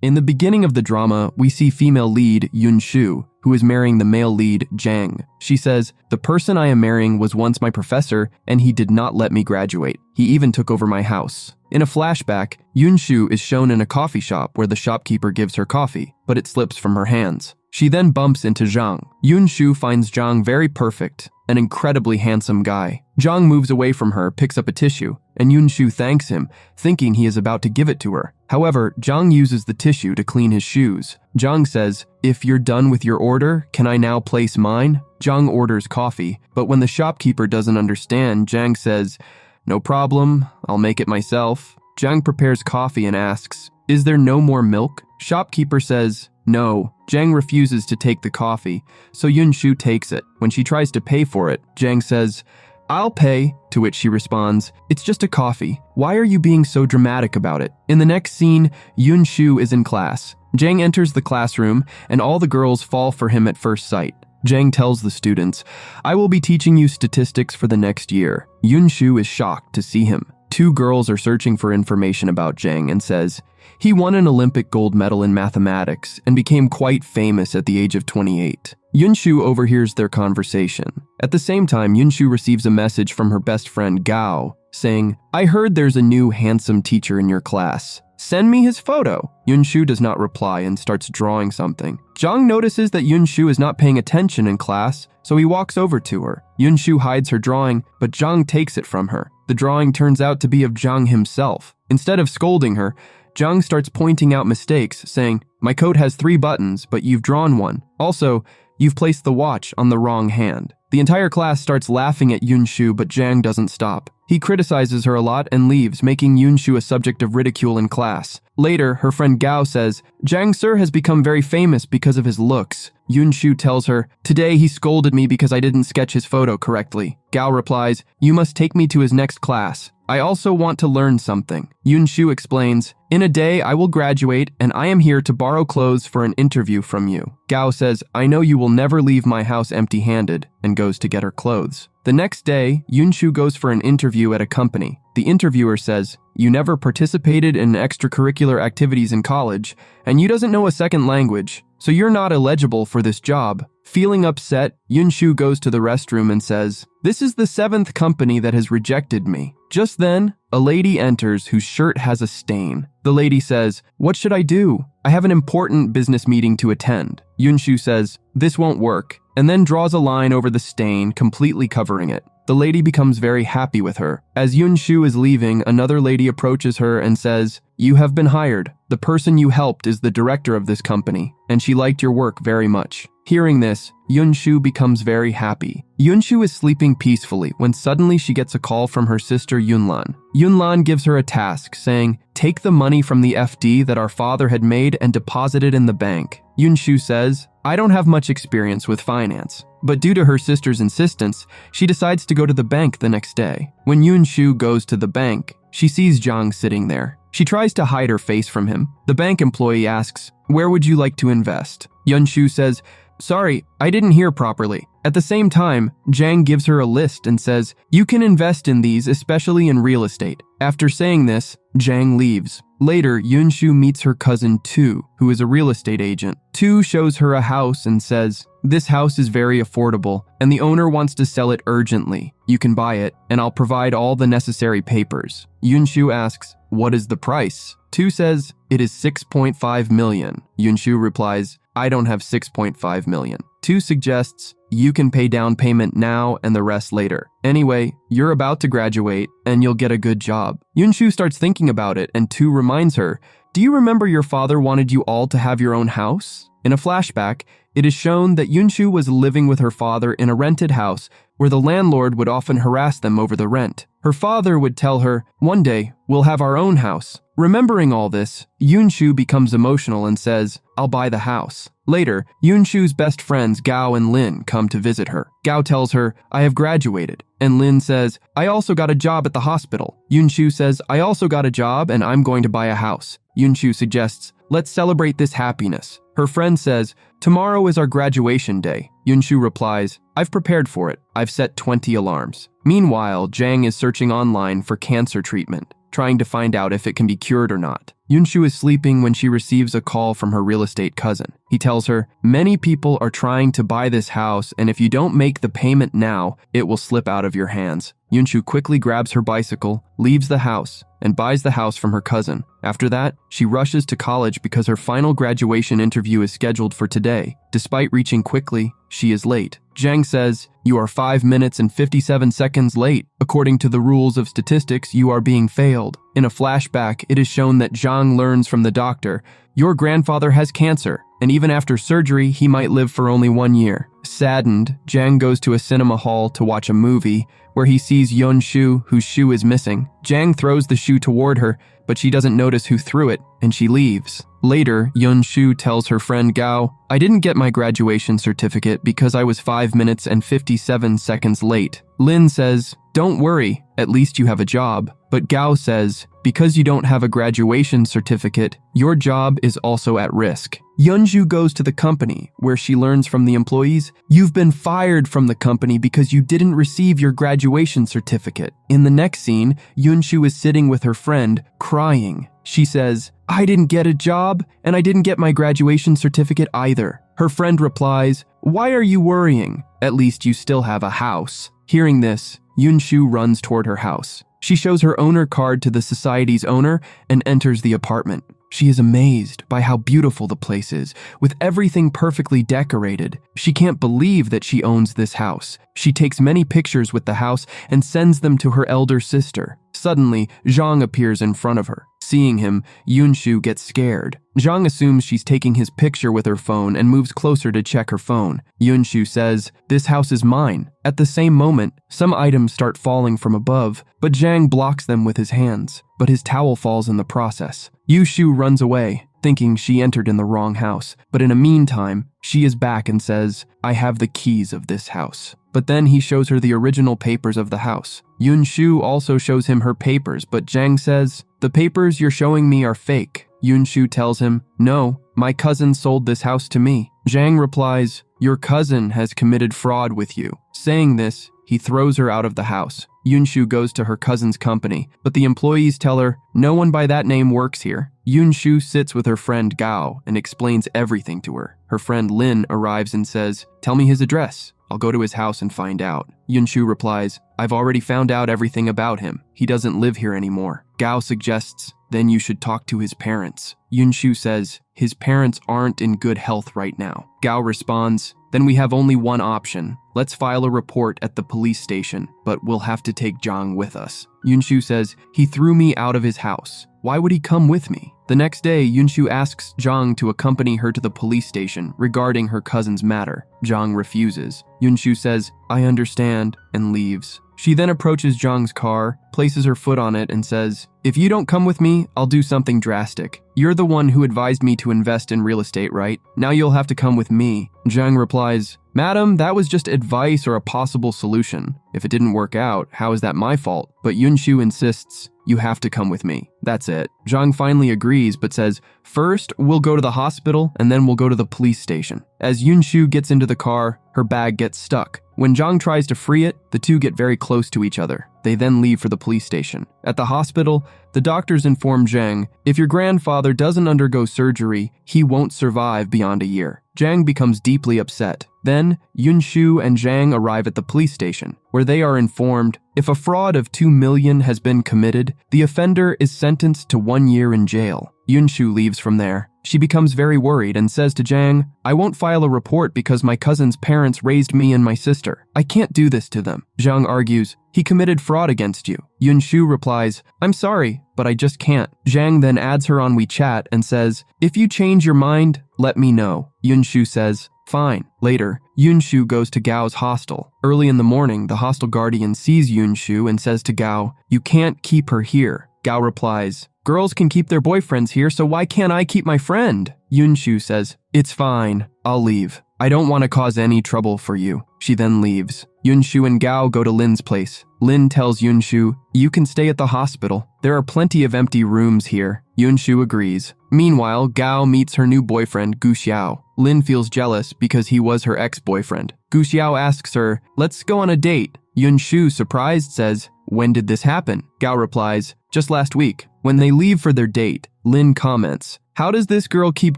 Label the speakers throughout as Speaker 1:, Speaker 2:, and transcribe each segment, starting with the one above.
Speaker 1: In the beginning of the drama, we see female lead Yun-shu, who is marrying the male lead Jang. She says, "The person I am marrying was once my professor, and he did not let me graduate. He even took over my house." In a flashback, Yun-shu is shown in a coffee shop where the shopkeeper gives her coffee, but it slips from her hands. She then bumps into Zhang. Yun-shu finds Zhang very perfect, an incredibly handsome guy. Zhang moves away from her, picks up a tissue, and Yun-shu thanks him, thinking he is about to give it to her. However, Zhang uses the tissue to clean his shoes. Zhang says, "If you're done with your order, can I now place mine?" Zhang orders coffee, but when the shopkeeper doesn't understand, Zhang says, "No problem, I'll make it myself." Zhang prepares coffee and asks, "Is there no more milk?" Shopkeeper says, "No." Zhang refuses to take the coffee, so Yun-shu takes it. When she tries to pay for it, Zhang says, "I'll pay," to which she responds, "It's just a coffee. Why are you being so dramatic about it?" In the next scene, Yun-shu is in class. Zhang enters the classroom, and all the girls fall for him at first sight. Zhang tells the students, "I will be teaching you statistics for the next year." Yun-shu is shocked to see him. Two girls are searching for information about Zhang and says, "He won an Olympic gold medal in mathematics and became quite famous at the age of 28. Yun-shu overhears their conversation. At the same time, Yun-shu receives a message from her best friend Gao, saying, "I heard there's a new handsome teacher in your class. Send me his photo." Yun-shu does not reply and starts drawing something. Zhang notices that Yun-shu is not paying attention in class, so he walks over to her. Yun-shu hides her drawing, but Zhang takes it from her. The drawing turns out to be of Zhang himself. Instead of scolding her, Zhang starts pointing out mistakes, saying, "My coat has 3 buttons, but you've drawn one. Also, you've placed the watch on the wrong hand." The entire class starts laughing at Yun-shu, but Zhang doesn't stop. He criticizes her a lot and leaves, making Yun-shu a subject of ridicule in class. Later, her friend Gao says, "Zhang sir has become very famous because of his looks." Yun-shu tells her, "Today he scolded me because I didn't sketch his photo correctly." Gao replies, "You must take me to his next class. I also want to learn something." Yun-shu explains, "In a day I will graduate and I am here to borrow clothes for an interview from you." Gao says, "I know you will never leave my house empty-handed," and goes to get her clothes. The next day, Yun-shu goes for an interview at a company. The interviewer says, "You never participated in extracurricular activities in college, and you doesn't know a second language, so you're not eligible for this job." Feeling upset, Yun-shu goes to the restroom and says, "This is the 7th company that has rejected me." Just then, a lady enters whose shirt has a stain. The lady says, "What should I do? I have an important business meeting to attend." Yun-shu says, "This won't work," and then draws a line over the stain, completely covering it. The lady becomes very happy with her. As Yun-shu is leaving, another lady approaches her and says, "You have been hired. The person you helped is the director of this company, and she liked your work very much." Hearing this, Yun-shu becomes very happy. Yun-shu is sleeping peacefully when suddenly she gets a call from her sister Yunlan. Yunlan gives her a task, saying, "Take the money from the FD that our father had made and deposit it in the bank." Yun-shu says, "I don't have much experience with finance." But due to her sister's insistence, she decides to go to the bank the next day. When Yun-shu goes to the bank, she sees Zhang sitting there. She tries to hide her face from him. The bank employee asks, "Where would you like to invest?" Yun-shu says, "Sorry, I didn't hear properly." At the same time, Zhang gives her a list and says, "You can invest in these, especially in real estate." After saying this, Zhang leaves. Later, Yun-shu meets her cousin Tu, who is a real estate agent. Tu shows her a house and says, "This house is very affordable, and the owner wants to sell it urgently. You can buy it, and I'll provide all the necessary papers." Yun-shu asks, "What is the price?" Tu says, "It is 6.5 million. Yun-shu replies, "I don't have 6.5 million. Tu suggests, "You can pay down payment now and the rest later. Anyway, you're about to graduate and you'll get a good job." Yun-shu starts thinking about it and Tu reminds her, "Do you remember your father wanted you all to have your own house?" In a flashback, it is shown that Yun-shu was living with her father in a rented house where the landlord would often harass them over the rent. Her father would tell her, "One day, we'll have our own house." Remembering all this, Yun-shu becomes emotional and says, "I'll buy the house." Later, Yun-shu's best friends Gao and Lin come to visit her. Gao tells her, "I have graduated." And Lin says, "I also got a job at the hospital." Yun-shu says, "I also got a job and I'm going to buy a house." Yun-shu suggests, "Let's celebrate this happiness." Her friend says, "Tomorrow is our graduation day." Yun-shu replies, "I've prepared for it. I've set 20 alarms." Meanwhile, Zhang is searching online for cancer treatment. trying to find out if it can be cured or not. Yunshu is sleeping when she receives a call from her real estate cousin. He tells her, "Many people are trying to buy this house, and if you don't make the payment now, it will slip out of your hands." Yunshu quickly grabs her bicycle, leaves the house, and buys the house from her cousin. After that, she rushes to college because her final graduation interview is scheduled for today. Despite reaching quickly, she is late. Jang says, "You are 5 minutes and 57 seconds late. According to the rules of statistics, you are being failed." In a flashback, it is shown that Zhang learns from the doctor, "Your grandfather has cancer, and even after surgery, he might live for only 1 year." Saddened, Jang goes to a cinema hall to watch a movie where he sees Yunshu, whose shoe is missing. Jang throws the shoe toward her, but she doesn't notice who threw it, and she leaves. Later, Yunshu tells her friend Gao, "I didn't get my graduation certificate because I was 5 minutes and 57 seconds late." Lin says, "Don't worry, at least you have a job." But Gao says, "Because you don't have a graduation certificate, your job is also at risk." Yunshu goes to the company, where she learns from the employees, "You've been fired from the company because you didn't receive your graduation certificate." In the next scene, Yunshu is sitting with her friend, crying. She says, "I didn't get a job, and I didn't get my graduation certificate either." Her friend replies, "Why are you worrying? At least you still have a house." Hearing this, Yunshu runs toward her house. She shows her owner card to the society's owner and enters the apartment. She is amazed by how beautiful the place is, with everything perfectly decorated. She can't believe that she owns this house. She takes many pictures with the house and sends them to her elder sister. Suddenly, Zhang appears in front of her. Seeing him, Yunshu gets scared. Zhang assumes she's taking his picture with her phone and moves closer to check her phone. Yunshu says, "This house is mine." At the same moment, some items start falling from above, but Zhang blocks them with his hands, but his towel falls in the process. Yunshu runs away, thinking she entered in the wrong house, but in the meantime, she is back and says, "I have the keys of this house." But then he shows her the original papers of the house. Yunshu also shows him her papers, but Zhang says, "The papers you're showing me are fake." Yunshu tells him, "No, my cousin sold this house to me." Zhang replies, "Your cousin has committed fraud with you." Saying this, he throws her out of the house. Yunshu goes to her cousin's company, but the employees tell her, "No one by that name works here." Yunshu sits with her friend Gao and explains everything to her. Her friend Lin arrives and says, "Tell me his address. I'll go to his house and find out." Yunshu replies, "I've already found out everything about him. He doesn't live here anymore." Gao suggests, "Then you should talk to his parents." Yunshu says, "His parents aren't in good health right now." Gao responds, "Then we have only one option. Let's file a report at the police station, but we'll have to take Zhang with us." Yunshu says, "He threw me out of his house. Why would he come with me?" The next day, Yunshu asks Zhang to accompany her to the police station regarding her cousin's matter. Zhang refuses. Yunshu says, "I understand," and leaves. She then approaches Zhang's car, places her foot on it, and says, "If you don't come with me, I'll do something drastic. You're the one who advised me to invest in real estate, right? Now you'll have to come with me." Zhang replies, "Madam, that was just advice or a possible solution. If it didn't work out, how is that my fault?" But Yunshu insists, "You have to come with me." That's it. Zhang finally agrees, but says, "First, we'll go to the hospital, and then we'll go to the police station." As Yunshu gets into the car, her bag gets stuck. When Zhang tries to free it, the two get very close to each other. They then leave for the police station. At the hospital, the doctors inform Zhang, "If your grandfather doesn't undergo surgery, he won't survive beyond a year." Zhang becomes deeply upset. Then, Yunshu and Zhang arrive at the police station, where they are informed, if a fraud of 2 million has been committed, the offender is sentenced to 1 year in jail. Yunshu leaves from there. She becomes very worried and says to Zhang, "I won't file a report because my cousin's parents raised me and my sister. I can't do this to them." Zhang argues, "He committed fraud against you." Yunshu replies, "I'm sorry, but I just can't." Zhang then adds her on WeChat and says, "If you change your mind, let me know." Yunshu says, "Fine." Later, Yunshu goes to Gao's hostel. Early in the morning, the hostel guardian sees Yunshu and says to Gao, "You can't keep her here." Gao replies, "Girls can keep their boyfriends here, so why can't I keep my friend?" Yunshu says, "It's fine, I'll leave. I don't want to cause any trouble for you." She then leaves. Yunshu and Gao go to Lin's place. Lin tells Yunshu, "You can stay at the hospital. There are plenty of empty rooms here." Yunshu agrees. Meanwhile, Gao meets her new boyfriend, Gu Xiao. Lin feels jealous because he was her ex-boyfriend. Gu Xiao asks her, "Let's go on a date." Yunshu, surprised, says, when did this happen? Gao replies, just last week. When they leave for their date, Lin comments, how does this girl keep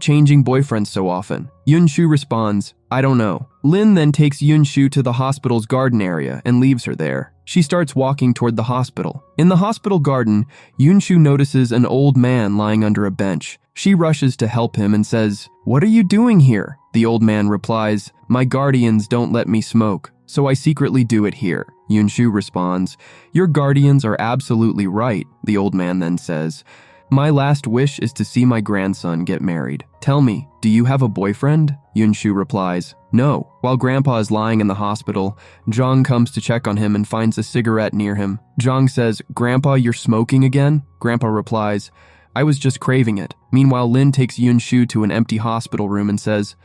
Speaker 1: changing boyfriends so often? Yunshu responds, I don't know. Lin then takes Yunshu to the hospital's garden area and leaves her there. She starts walking toward the hospital. In the hospital garden, Yunshu notices an old man lying under a bench. She rushes to help him and says, what are you doing here? The old man replies, my guardians don't let me smoke, so I secretly do it here. Yunshu responds, your guardians are absolutely right. The old man then says, my last wish is to see my grandson get married. Tell me, do you have a boyfriend? Yunshu replies, no. While Grandpa is lying in the hospital, Zhang comes to check on him and finds a cigarette near him. Zhang says, Grandpa, you're smoking again? Grandpa replies, I was just craving it. Meanwhile, Lin takes Yunshu to an empty hospital room and says,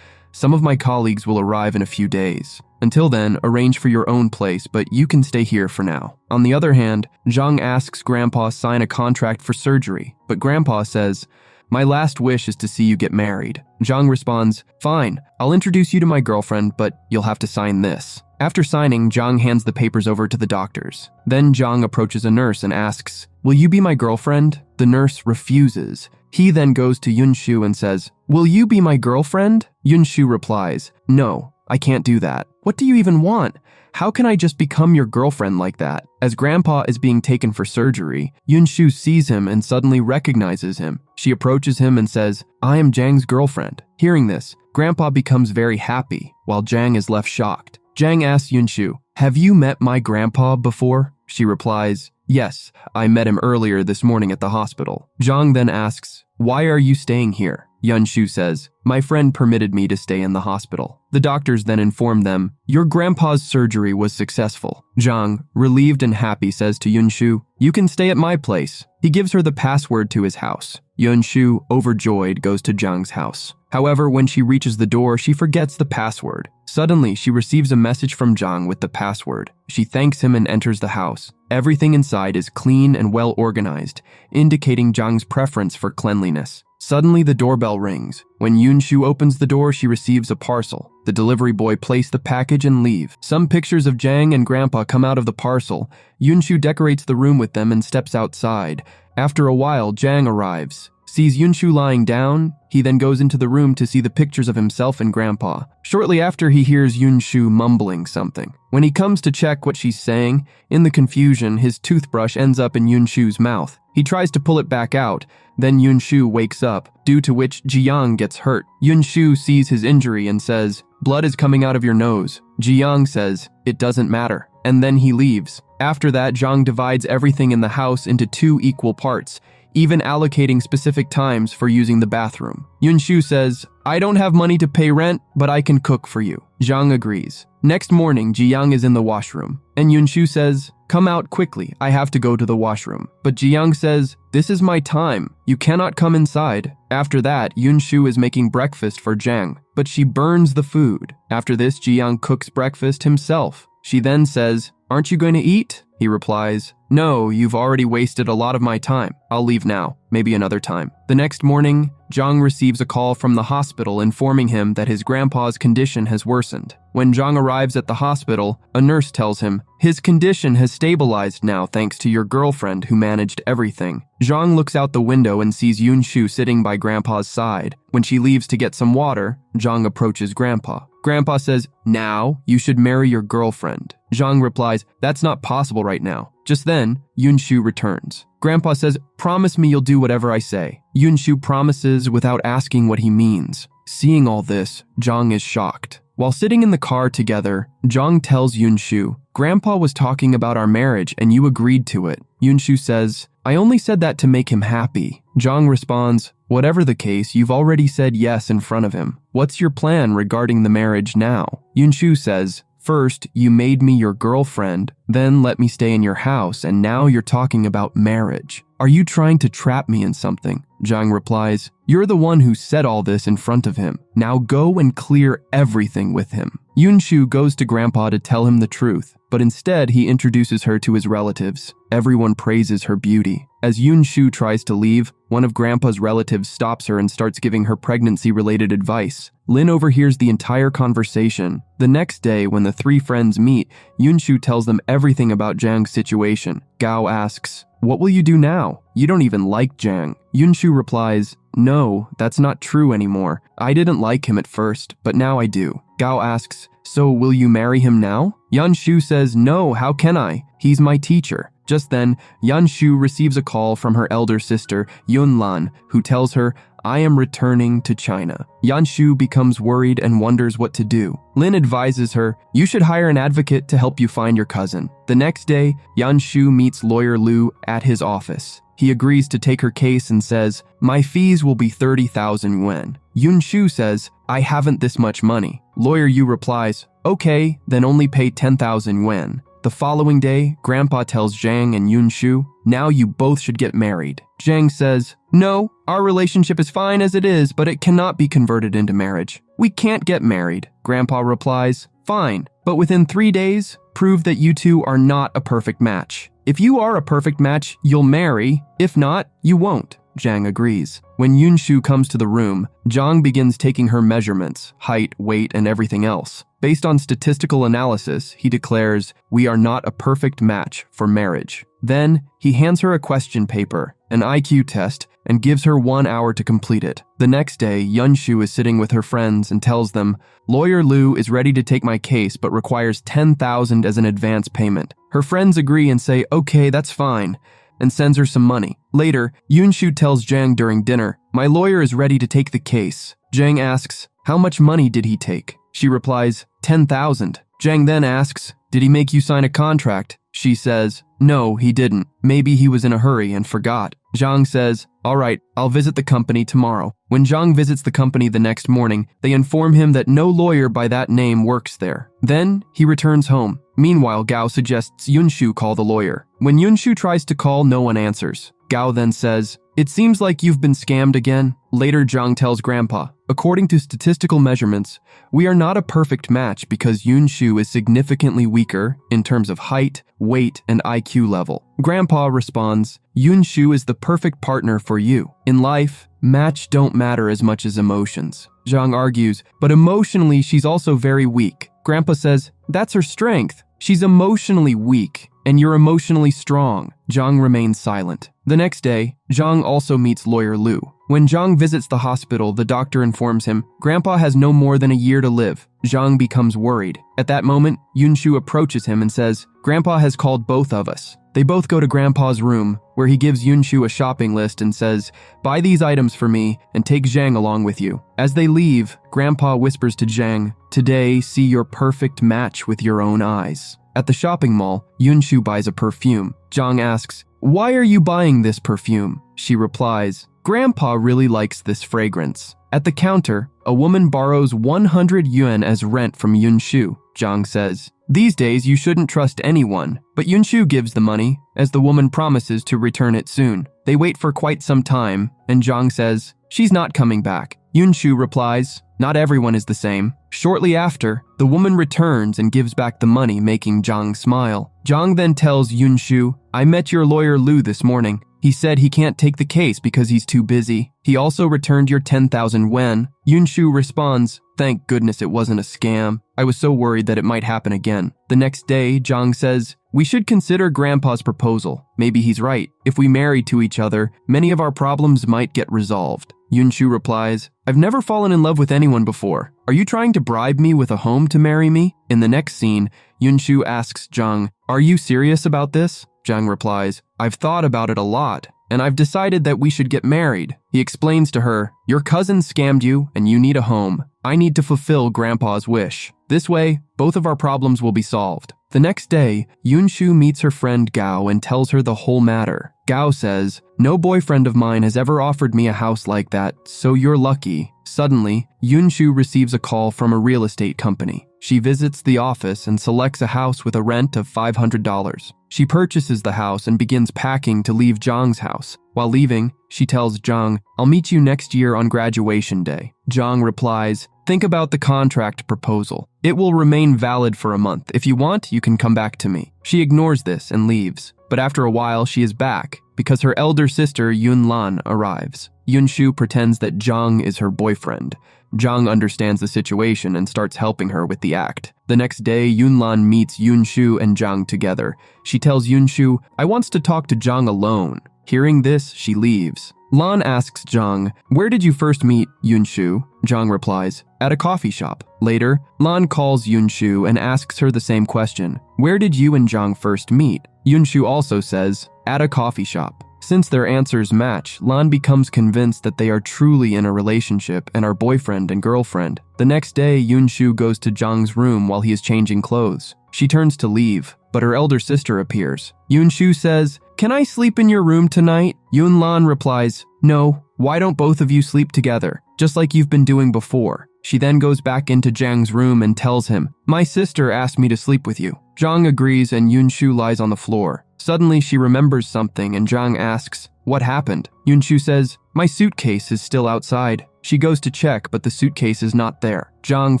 Speaker 1: some of my colleagues will arrive in a few days. Until then, arrange for your own place, but you can stay here for now. On the other hand, Zhang asks Grandpa to sign a contract for surgery, but Grandpa says, my last wish is to see you get married. Zhang responds, fine, I'll introduce you to my girlfriend, but you'll have to sign this. After signing, Zhang hands the papers over to the doctors. Then Zhang approaches a nurse and asks, will you be my girlfriend? The nurse refuses. He then goes to Yunshu and says, will you be my girlfriend? Yunshu replies, no, I can't do that. What do you even want? How can I just become your girlfriend like that? As Grandpa is being taken for surgery, Yunshu sees him and suddenly recognizes him. She approaches him and says, I am Zhang's girlfriend. Hearing this, Grandpa becomes very happy, while Zhang is left shocked. Zhang asks Yunshu, have you met my grandpa before? She replies, yes, I met him earlier this morning at the hospital. Zhang then asks, why are you staying here? Yunshu says, my friend permitted me to stay in the hospital. The doctors then inform them, your grandpa's surgery was successful. Zhang, relieved and happy, says to Yunshu, you can stay at my place. He gives her the password to his house. Yunshu, overjoyed, goes to Zhang's house. However, when she reaches the door, she forgets the password. Suddenly, she receives a message from Zhang with the password. She thanks him and enters the house. Everything inside is clean and well organized, indicating Zhang's preference for cleanliness. Suddenly, the doorbell rings. When Yunshu opens the door, she receives a parcel. The delivery boy places the package and leaves. Some pictures of Zhang and Grandpa come out of the parcel. Yunshu decorates the room with them and steps outside. After a while, Zhang arrives. Sees Yunshu lying down, he then goes into the room to see the pictures of himself and Grandpa. Shortly after, he hears Yunshu mumbling something. When he comes to check what she's saying, in the confusion, his toothbrush ends up in Yunshu's mouth. He tries to pull it back out. Then Yunshu wakes up, due to which Jiang gets hurt. Yunshu sees his injury and says, blood is coming out of your nose. Jiang says, it doesn't matter. And then he leaves. After that, Zhang divides everything in the house into 2 equal parts, even allocating specific times for using the bathroom. Yunshu says, I don't have money to pay rent, but I can cook for you. Zhang agrees. Next morning, Jiang is in the washroom, and Yunshu says, come out quickly, I have to go to the washroom. But Jiang says, this is my time, you cannot come inside. After that, Yunshu is making breakfast for Zhang, but she burns the food. After this, Jiang cooks breakfast himself. She then says, aren't you going to eat? He replies, no, you've already wasted a lot of my time. I'll leave now, maybe another time. The next morning, Zhang receives a call from the hospital informing him that his grandpa's condition has worsened. When Zhang arrives at the hospital, a nurse tells him, his condition has stabilized now thanks to your girlfriend who managed everything. Zhang looks out the window and sees Yunshu sitting by Grandpa's side. When she leaves to get some water, Zhang approaches Grandpa. Grandpa says, now you should marry your girlfriend. Zhang replies, that's not possible right now. Just then, Yunshu returns. Grandpa says, promise me you'll do whatever I say. Yunshu promises without asking what he means. Seeing all this, Zhang is shocked. While sitting in the car together, Zhang tells Yunshu, Grandpa was talking about our marriage and you agreed to it. Yunshu says, I only said that to make him happy. Zhang responds, whatever the case, you've already said yes in front of him. What's your plan regarding the marriage now? Yunshu says, first, you made me your girlfriend, then let me stay in your house, and now you're talking about marriage. Are you trying to trap me in something? Zhang replies, you're the one who said all this in front of him. Now go and clear everything with him. Yunshu goes to Grandpa to tell him the truth, but instead he introduces her to his relatives. Everyone praises her beauty. As Yunshu tries to leave, one of Grandpa's relatives stops her and starts giving her pregnancy-related advice. Lin overhears the entire conversation. The next day, when the three friends meet, Yunshu tells them everything about Jang's situation. Gao asks, "What will you do now? You don't even like Jang." Yunshu replies, "No, that's not true anymore. I didn't like him at first, but now I do." Gao asks, "So will you marry him now?" Yunshu says, "No, how can I? He's my teacher." Just then, Yunshu receives a call from her elder sister, Yunlan, who tells her, "I am returning to China." Yunshu becomes worried and wonders what to do. Lin advises her, "You should hire an advocate to help you find your cousin." The next day, Yunshu meets lawyer Lu at his office. He agrees to take her case and says, "My fees will be 30,000 yuan. Yunshu says, "I haven't this much money." Lawyer Yu replies, "Okay, then only pay 10,000 yuan. The following day, Grandpa tells Zhang and Yunshu, "Now you both should get married." Zhang says, "No, our relationship is fine as it is, but it cannot be converted into marriage. We can't get married." Grandpa replies, "Fine, but within 3 days, prove that you two are not a perfect match. If you are a perfect match, you'll marry. If not, you won't." Zhang agrees. When Yunshu comes to the room, Zhang begins taking her measurements, height, weight, and everything else. Based on statistical analysis, he declares, "We are not a perfect match for marriage." Then, he hands her a question paper, an IQ test, and gives her 1 hour to complete it. The next day, Yunshu is sitting with her friends and tells them, "Lawyer Lu is ready to take my case but requires 10,000 as an advance payment." Her friends agree and say, "Okay, that's fine," and sends her some money. Later, Yunshu tells Zhang during dinner, "My lawyer is ready to take the case." Zhang asks, "How much money did he take?" She replies, 10,000. Zhang then asks, "Did he make you sign a contract?" She says, "No, he didn't. Maybe he was in a hurry and forgot." Zhang says, "All right, I'll visit the company tomorrow." When Zhang visits the company the next morning, they inform him that no lawyer by that name works there. Then, he returns home. Meanwhile, Gao suggests Yunshu call the lawyer. When Yunshu tries to call, no one answers. Gao then says, "It seems like you've been scammed again." Later, Zhang tells Grandpa, "According to statistical measurements, we are not a perfect match because Yunshu is significantly weaker in terms of height, weight, and IQ level." Grandpa responds, "Yunshu is the perfect partner for you. In life, match don't matter as much as emotions." Zhang argues, "But emotionally, she's also very weak." Grandpa says, "That's her strength. She's emotionally weak, and you're emotionally strong." Zhang remains silent. The next day, Zhang also meets lawyer Lu. When Zhang visits the hospital, the doctor informs him, "Grandpa has no more than a year to live." Zhang becomes worried. At that moment, Yunshu approaches him and says, "Grandpa has called both of us." They both go to Grandpa's room, where he gives Yunshu a shopping list and says, "Buy these items for me and take Zhang along with you." As they leave, Grandpa whispers to Zhang, "Today, see your perfect match with your own eyes." At the shopping mall, Yunshu buys a perfume. Zhang asks, "Why are you buying this perfume?" She replies, "Grandpa really likes this fragrance." At the counter, a woman borrows 100 yuan as rent from Yunshu. Zhang says, "These days you shouldn't trust anyone," but Yunshu gives the money, as the woman promises to return it soon. They wait for quite some time, and Zhang says, "She's not coming back." Yunshu replies, "Not everyone is the same." Shortly after, the woman returns and gives back the money, making Zhang smile. Zhang then tells Yunshu, "I met your lawyer Lu this morning. He said he can't take the case because he's too busy. He also returned your 10,000 yuan." Yunshu responds, "Thank goodness it wasn't a scam. I was so worried that it might happen again." The next day, Zhang says, "We should consider Grandpa's proposal. Maybe he's right. If we marry to each other, many of our problems might get resolved." Yunshu replies, "I've never fallen in love with anyone before. Are you trying to bribe me with a home to marry me?" In the next scene, Yunshu asks Zhang, "Are you serious about this?" Zhang replies, "I've thought about it a lot, and I've decided that we should get married." He explains to her, "Your cousin scammed you, and you need a home. I need to fulfill Grandpa's wish. This way, both of our problems will be solved." The next day, Yunshu meets her friend Gao and tells her the whole matter. Gao says, "No boyfriend of mine has ever offered me a house like that, so you're lucky." Suddenly, Yunshu receives a call from a real estate company. She visits the office and selects a house with a rent of $500. She purchases the house and begins packing to leave Zhang's house. While leaving, she tells Zhang, "I'll meet you next year on graduation day." Zhang replies, "Think about the contract proposal. It will remain valid for a month. If you want, you can come back to me." She ignores this and leaves. But after a while, she is back because her elder sister Yunlan arrives. Yunshu pretends that Zhang is her boyfriend. Zhang understands the situation and starts helping her with the act. The next day, Yunlan meets Yunshu and Zhang together. She tells Yunshu, "I wants to talk to Zhang alone." Hearing this, she leaves. Lan asks Zhang, "Where did you first meet Yunshu?" Zhang replies, "At a coffee shop." Later, Lan calls Yunshu and asks her the same question, "Where did you and Zhang first meet?" Yunshu also says, "At a coffee shop." Since their answers match, Lan becomes convinced that they are truly in a relationship and are boyfriend and girlfriend. The next day, Yunshu goes to Zhang's room while he is changing clothes. She turns to leave, but her elder sister appears. Yunshu says, "Can I sleep in your room tonight?" Yunlan replies, "No, why don't both of you sleep together, just like you've been doing before?" She then goes back into Zhang's room and tells him, "My sister asked me to sleep with you." Zhang agrees and Yunshu lies on the floor. Suddenly, she remembers something and Zhang asks, "What happened?" Yunshu says, "My suitcase is still outside." She goes to check, but the suitcase is not there. Zhang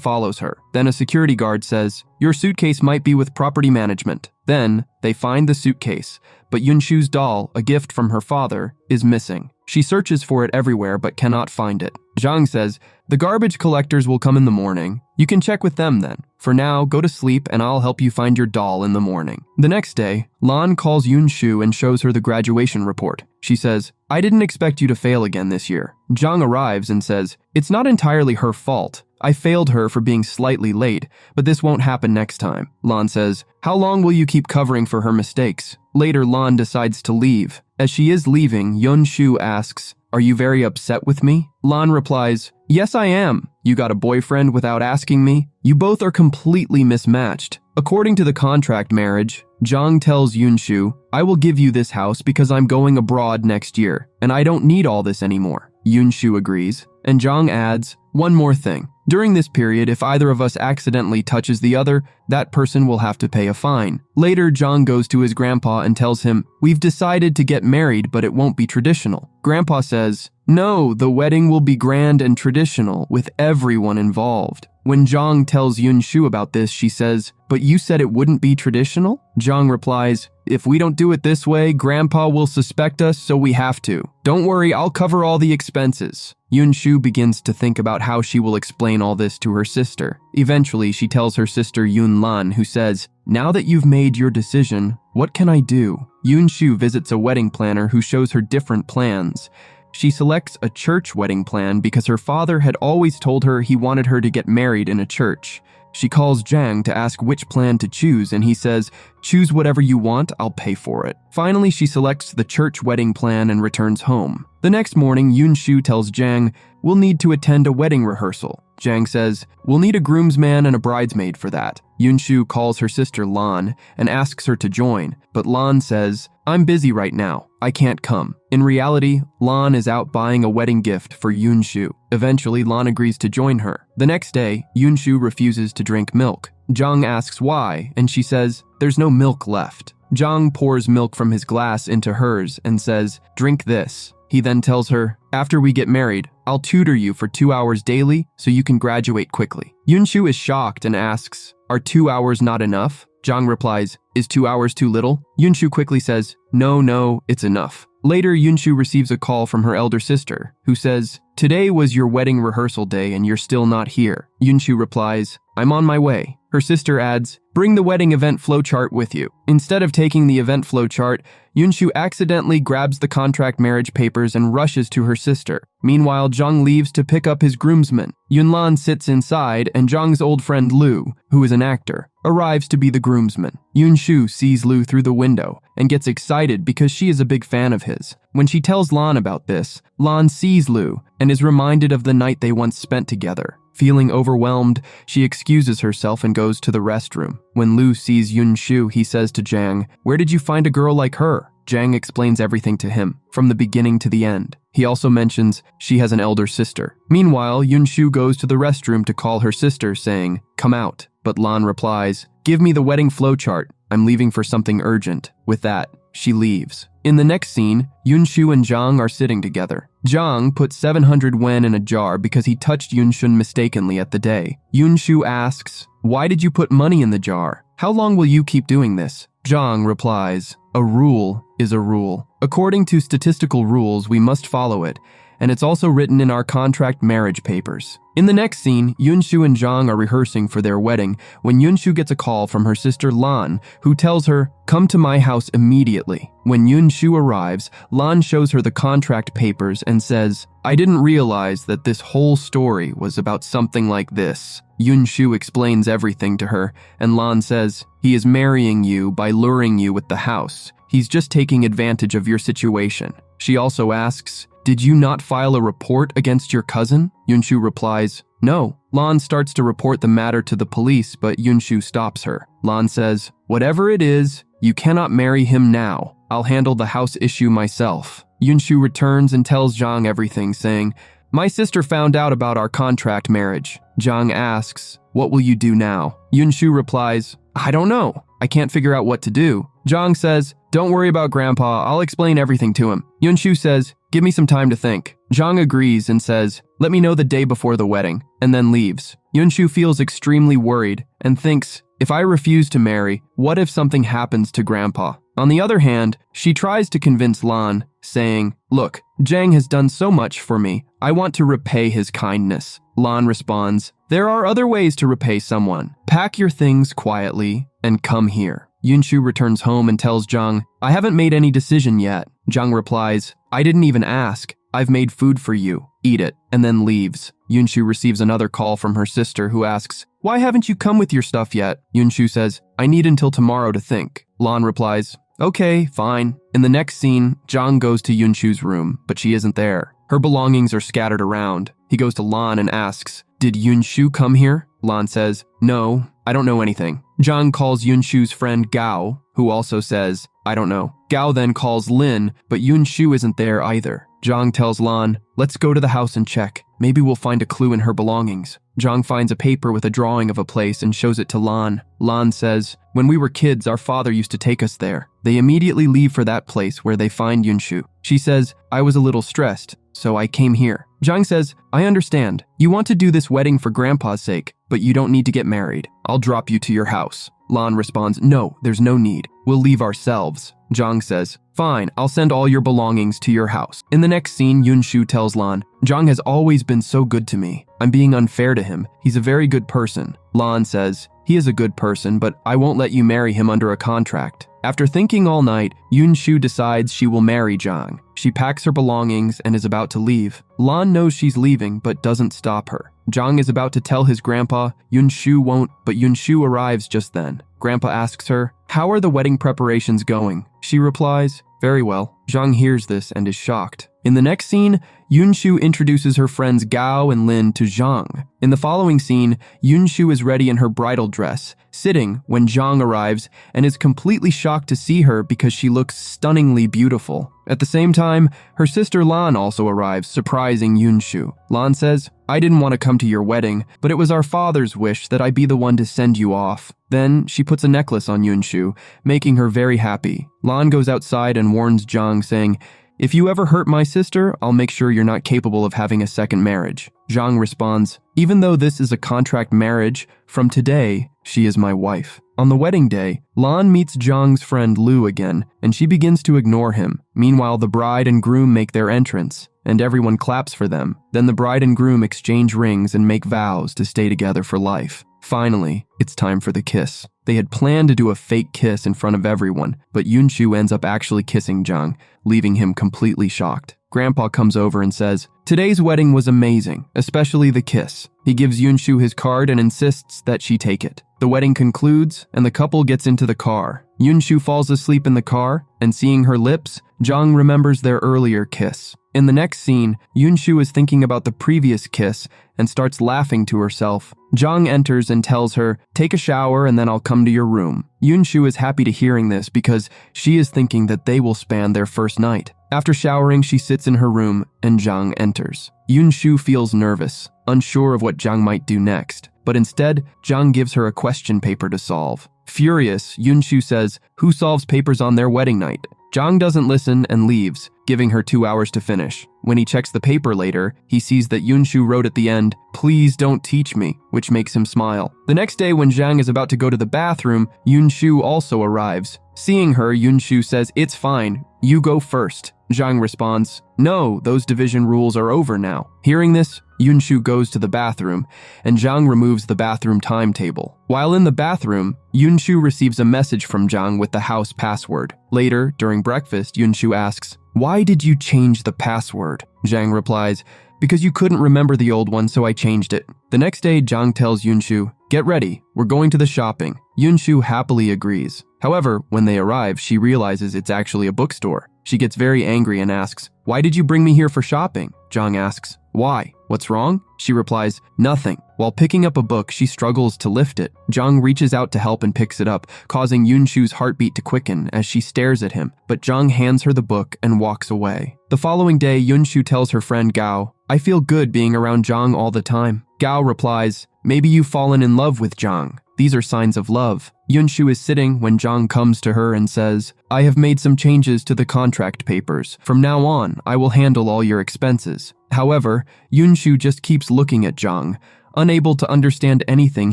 Speaker 1: follows her. Then a security guard says, "Your suitcase might be with property management." Then, they find the suitcase, but Yunshu's doll, a gift from her father, is missing. She searches for it everywhere but cannot find it. Zhang says, "The garbage collectors will come in the morning. You can check with them then. For now, go to sleep and I'll help you find your doll in the morning." The next day, Lan calls Yunshu and shows her the graduation report. She says, "I didn't expect you to fail again this year." Zhang arrives and says, "It's not entirely her fault. I failed her for being slightly late, but this won't happen next time." Lan says, "How long will you keep covering for her mistakes?" Later, Lan decides to leave. As she is leaving, Yunshu asks, "Are you very upset with me?" Lan replies, "Yes, I am. You got a boyfriend without asking me? You both are completely mismatched." According to the contract marriage, Zhang tells Yunshu, "I will give you this house because I'm going abroad next year, and I don't need all this anymore." Yunshu agrees, and Zhang adds, "One more thing. During this period, if either of us accidentally touches the other, that person will have to pay a fine." Later, Zhang goes to his grandpa and tells him, "We've decided to get married, but it won't be traditional." Grandpa says, "No, the wedding will be grand and traditional, with everyone involved." When Zhang tells Yunshu about this, she says, "But you said it wouldn't be traditional?" Zhang replies, "If we don't do it this way, Grandpa will suspect us, so we have to. Don't worry, I'll cover all the expenses." Yunshu begins to think about how she will explain all this to her sister. Eventually, she tells her sister Yunlan, who says, "Now that you've made your decision, what can I do?" Yunshu visits a wedding planner who shows her different plans. She selects a church wedding plan because her father had always told her he wanted her to get married in a church. She calls Zhang to ask which plan to choose, and he says, "Choose whatever you want, I'll pay for it." Finally, she selects the church wedding plan and returns home. The next morning, Yunshu tells Zhang, "We'll need to attend a wedding rehearsal." Zhang says, "We'll need a groomsman and a bridesmaid for that." Yunshu calls her sister Lan and asks her to join, but Lan says, "I'm busy right now. I can't come." In reality, Lan is out buying a wedding gift for Yunshu. Eventually, Lan agrees to join her. The next day, Yunshu refuses to drink milk. Zhang asks why, and she says, "There's no milk left." Zhang pours milk from his glass into hers and says, "Drink this." He then tells her, "After we get married, I'll tutor you for 2 hours daily so you can graduate quickly." Yunshu is shocked and asks, "Are 2 hours not enough?" Zhang replies, "Is 2 hours too little?" Yunshu quickly says, No, it's enough." Later, Yunshu receives a call from her elder sister, who says, "Today was your wedding rehearsal day and you're still not here." Yunshu replies, "I'm on my way." Her sister adds, "Bring the wedding event flowchart with you." Instead of taking the event flowchart, Yunshu accidentally grabs the contract marriage papers and rushes to her sister. Meanwhile, Zhang leaves to pick up his groomsmen. Yunlan sits inside, and Zhang's old friend Lu, who is an actor, arrives to be the groomsman. Yunshu sees Lu through the window and gets excited because she is a big fan of his. When she tells Lan about this, Lan sees Lu and is reminded of the night they once spent together. Feeling overwhelmed, she excuses herself and goes to the restroom. When Lu sees Yunshu, he says to Zhang, "Where did you find a girl like her?" Zhang explains everything to him, from the beginning to the end. He also mentions she has an elder sister. Meanwhile, Yunshu goes to the restroom to call her sister, saying, "Come out." But Lan replies, "Give me the wedding flowchart. I'm leaving for something urgent." With that, she leaves. In the next scene, Yunshu and Zhang are sitting together. Zhang put 700 wen in a jar because he touched Yunshun mistakenly at the day. Yunshu asks, "Why did you put money in the jar? How long will you keep doing this?" Zhang replies, "A rule is a rule. According to statistical rules, we must follow it, and it's also written in our contract marriage papers. In the next scene, Yunshu and Zhang are rehearsing for their wedding when Yunshu gets a call from her sister Lan, who tells her, "Come to my house immediately." When Yunshu arrives, Lan shows her the contract papers and says, "I didn't realize that this whole story was about something like this." Yunshu explains everything to her, and Lan says, "He is marrying you by luring you with the house. He's just taking advantage of your situation." She also asks, "Did you not file a report against your cousin?" Yunshu replies, "No." Lan starts to report the matter to the police, but Yunshu stops her. Lan says, "Whatever it is, you cannot marry him now. I'll handle the house issue myself." Yunshu returns and tells Zhang everything, saying, "My sister found out about our contract marriage." Zhang asks, "What will you do now?" Yunshu replies, "I don't know. I can't figure out what to do." Zhang says, "Don't worry about Grandpa. I'll explain everything to him." Yunshu says, "Give me some time to think." Zhang agrees and says, "Let me know the day before the wedding," and then leaves. Yunshu feels extremely worried and thinks, if I refuse to marry, what if something happens to Grandpa? On the other hand, she tries to convince Lan, saying, "Look, Zhang has done so much for me. I want to repay his kindness." Lan responds, "There are other ways to repay someone. Pack your things quietly and come here." Yunshu returns home and tells Zhang, "I haven't made any decision yet." Zhang replies, "I didn't even ask. I've made food for you. Eat it," and then leaves. Yunshu receives another call from her sister who asks, "Why haven't you come with your stuff yet?" Yunshu says, "I need until tomorrow to think." Lan replies, "Okay, fine." In the next scene, Zhang goes to Yunshu's room, but she isn't there. Her belongings are scattered around. He goes to Lan and asks, "Did Yunshu come here?" Lan says, "No, I don't know anything." Zhang calls Yunshu's friend Gao, who also says, "I don't know." Gao then calls Lin, but Yunshu isn't there either. Zhang tells Lan, "Let's go to the house and check. Maybe we'll find a clue in her belongings." Zhang finds a paper with a drawing of a place and shows it to Lan. Lan says, "When we were kids, our father used to take us there." They immediately leave for that place where they find Yunshu. She says, "I was a little stressed, so I came here." Zhang says, "I understand. You want to do this wedding for Grandpa's sake, but you don't need to get married. I'll drop you to your house." Lan responds, "No, there's no need. We'll leave ourselves." Zhang says, "Fine, I'll send all your belongings to your house." In the next scene, Yunshu tells Lan, "Zhang has always been so good to me. I'm being unfair to him. He's a very good person." Lan says, "He is a good person, but I won't let you marry him under a contract." After thinking all night, Yunshu decides she will marry Zhang. She packs her belongings and is about to leave. Lan knows she's leaving, but doesn't stop her. Zhang is about to tell his grandpa. Yunshu won't, but Yunshu arrives just then. Grandpa asks her, "How are the wedding preparations going?" She replies, "Very well." Zhang hears this and is shocked. In the next scene, Yunshu introduces her friends Gao and Lin to Zhang. In the following scene, Yunshu is ready in her bridal dress, sitting when Zhang arrives and is completely shocked to see her because she looks stunningly beautiful. At the same time, her sister Lan also arrives, surprising Yunshu. Lan says, "I didn't want to come to your wedding, but it was our father's wish that I be the one to send you off." Then she puts a necklace on Yunshu, making her very happy. Lan goes outside and warns Zhang, saying, "If you ever hurt my sister, I'll make sure you're not capable of having a second marriage." Zhang responds, "Even though this is a contract marriage, from today, she is my wife." On the wedding day, Lan meets Zhang's friend Lu again, and she begins to ignore him. Meanwhile, the bride and groom make their entrance, and everyone claps for them. Then the bride and groom exchange rings and make vows to stay together for life. Finally, it's time for the kiss. They had planned to do a fake kiss in front of everyone, but Yunshu ends up actually kissing Zhang, leaving him completely shocked. Grandpa comes over and says, "Today's wedding was amazing, especially the kiss." He gives Yunshu his card and insists that she take it. The wedding concludes, and the couple gets into the car. Yunshu falls asleep in the car, and seeing her lips, Zhang remembers their earlier kiss. In the next scene, Yunshu is thinking about the previous kiss and starts laughing to herself. Zhang enters and tells her, "Take a shower and then I'll come to your room." Yunshu is happy to hearing this because she is thinking that they will span their first night. After showering, she sits in her room and Zhang enters. Yunshu feels nervous, unsure of what Zhang might do next, but instead, Zhang gives her a question paper to solve. Furious, Yunshu says, "Who solves papers on their wedding night?" Zhang doesn't listen and leaves, giving her 2 hours to finish. When he checks the paper later, he sees that Yunshu wrote at the end, "Please don't teach me," which makes him smile. The next day, when Zhang is about to go to the bathroom, Yunshu also arrives. Seeing her, Yunshu says, "It's fine, you go first." Zhang responds, "No, those division rules are over now." Hearing this, Yunshu goes to the bathroom, and Zhang removes the bathroom timetable. While in the bathroom, Yunshu receives a message from Zhang with the house password. Later, during breakfast, Yunshu asks, "Why did you change the password?" Zhang replies, "Because you couldn't remember the old one, so I changed it." The next day, Zhang tells Yunshu, "Get ready, we're going to the shopping." Yunshu happily agrees. However, when they arrive, she realizes it's actually a bookstore. She gets very angry and asks, "Why did you bring me here for shopping?" Zhang asks, "Why? What's wrong?" She replies, "Nothing." While picking up a book, she struggles to lift it. Zhang reaches out to help and picks it up, causing Yunshu's heartbeat to quicken as she stares at him, but Zhang hands her the book and walks away. The following day, Yunshu tells her friend Gao, "I feel good being around Zhang all the time." Gao replies, "Maybe you've fallen in love with Zhang. These are signs of love." Yunshu is sitting when Zhang comes to her and says, "I have made some changes to the contract papers. From now on, I will handle all your expenses." However, Yunshu just keeps looking at Zhang, unable to understand anything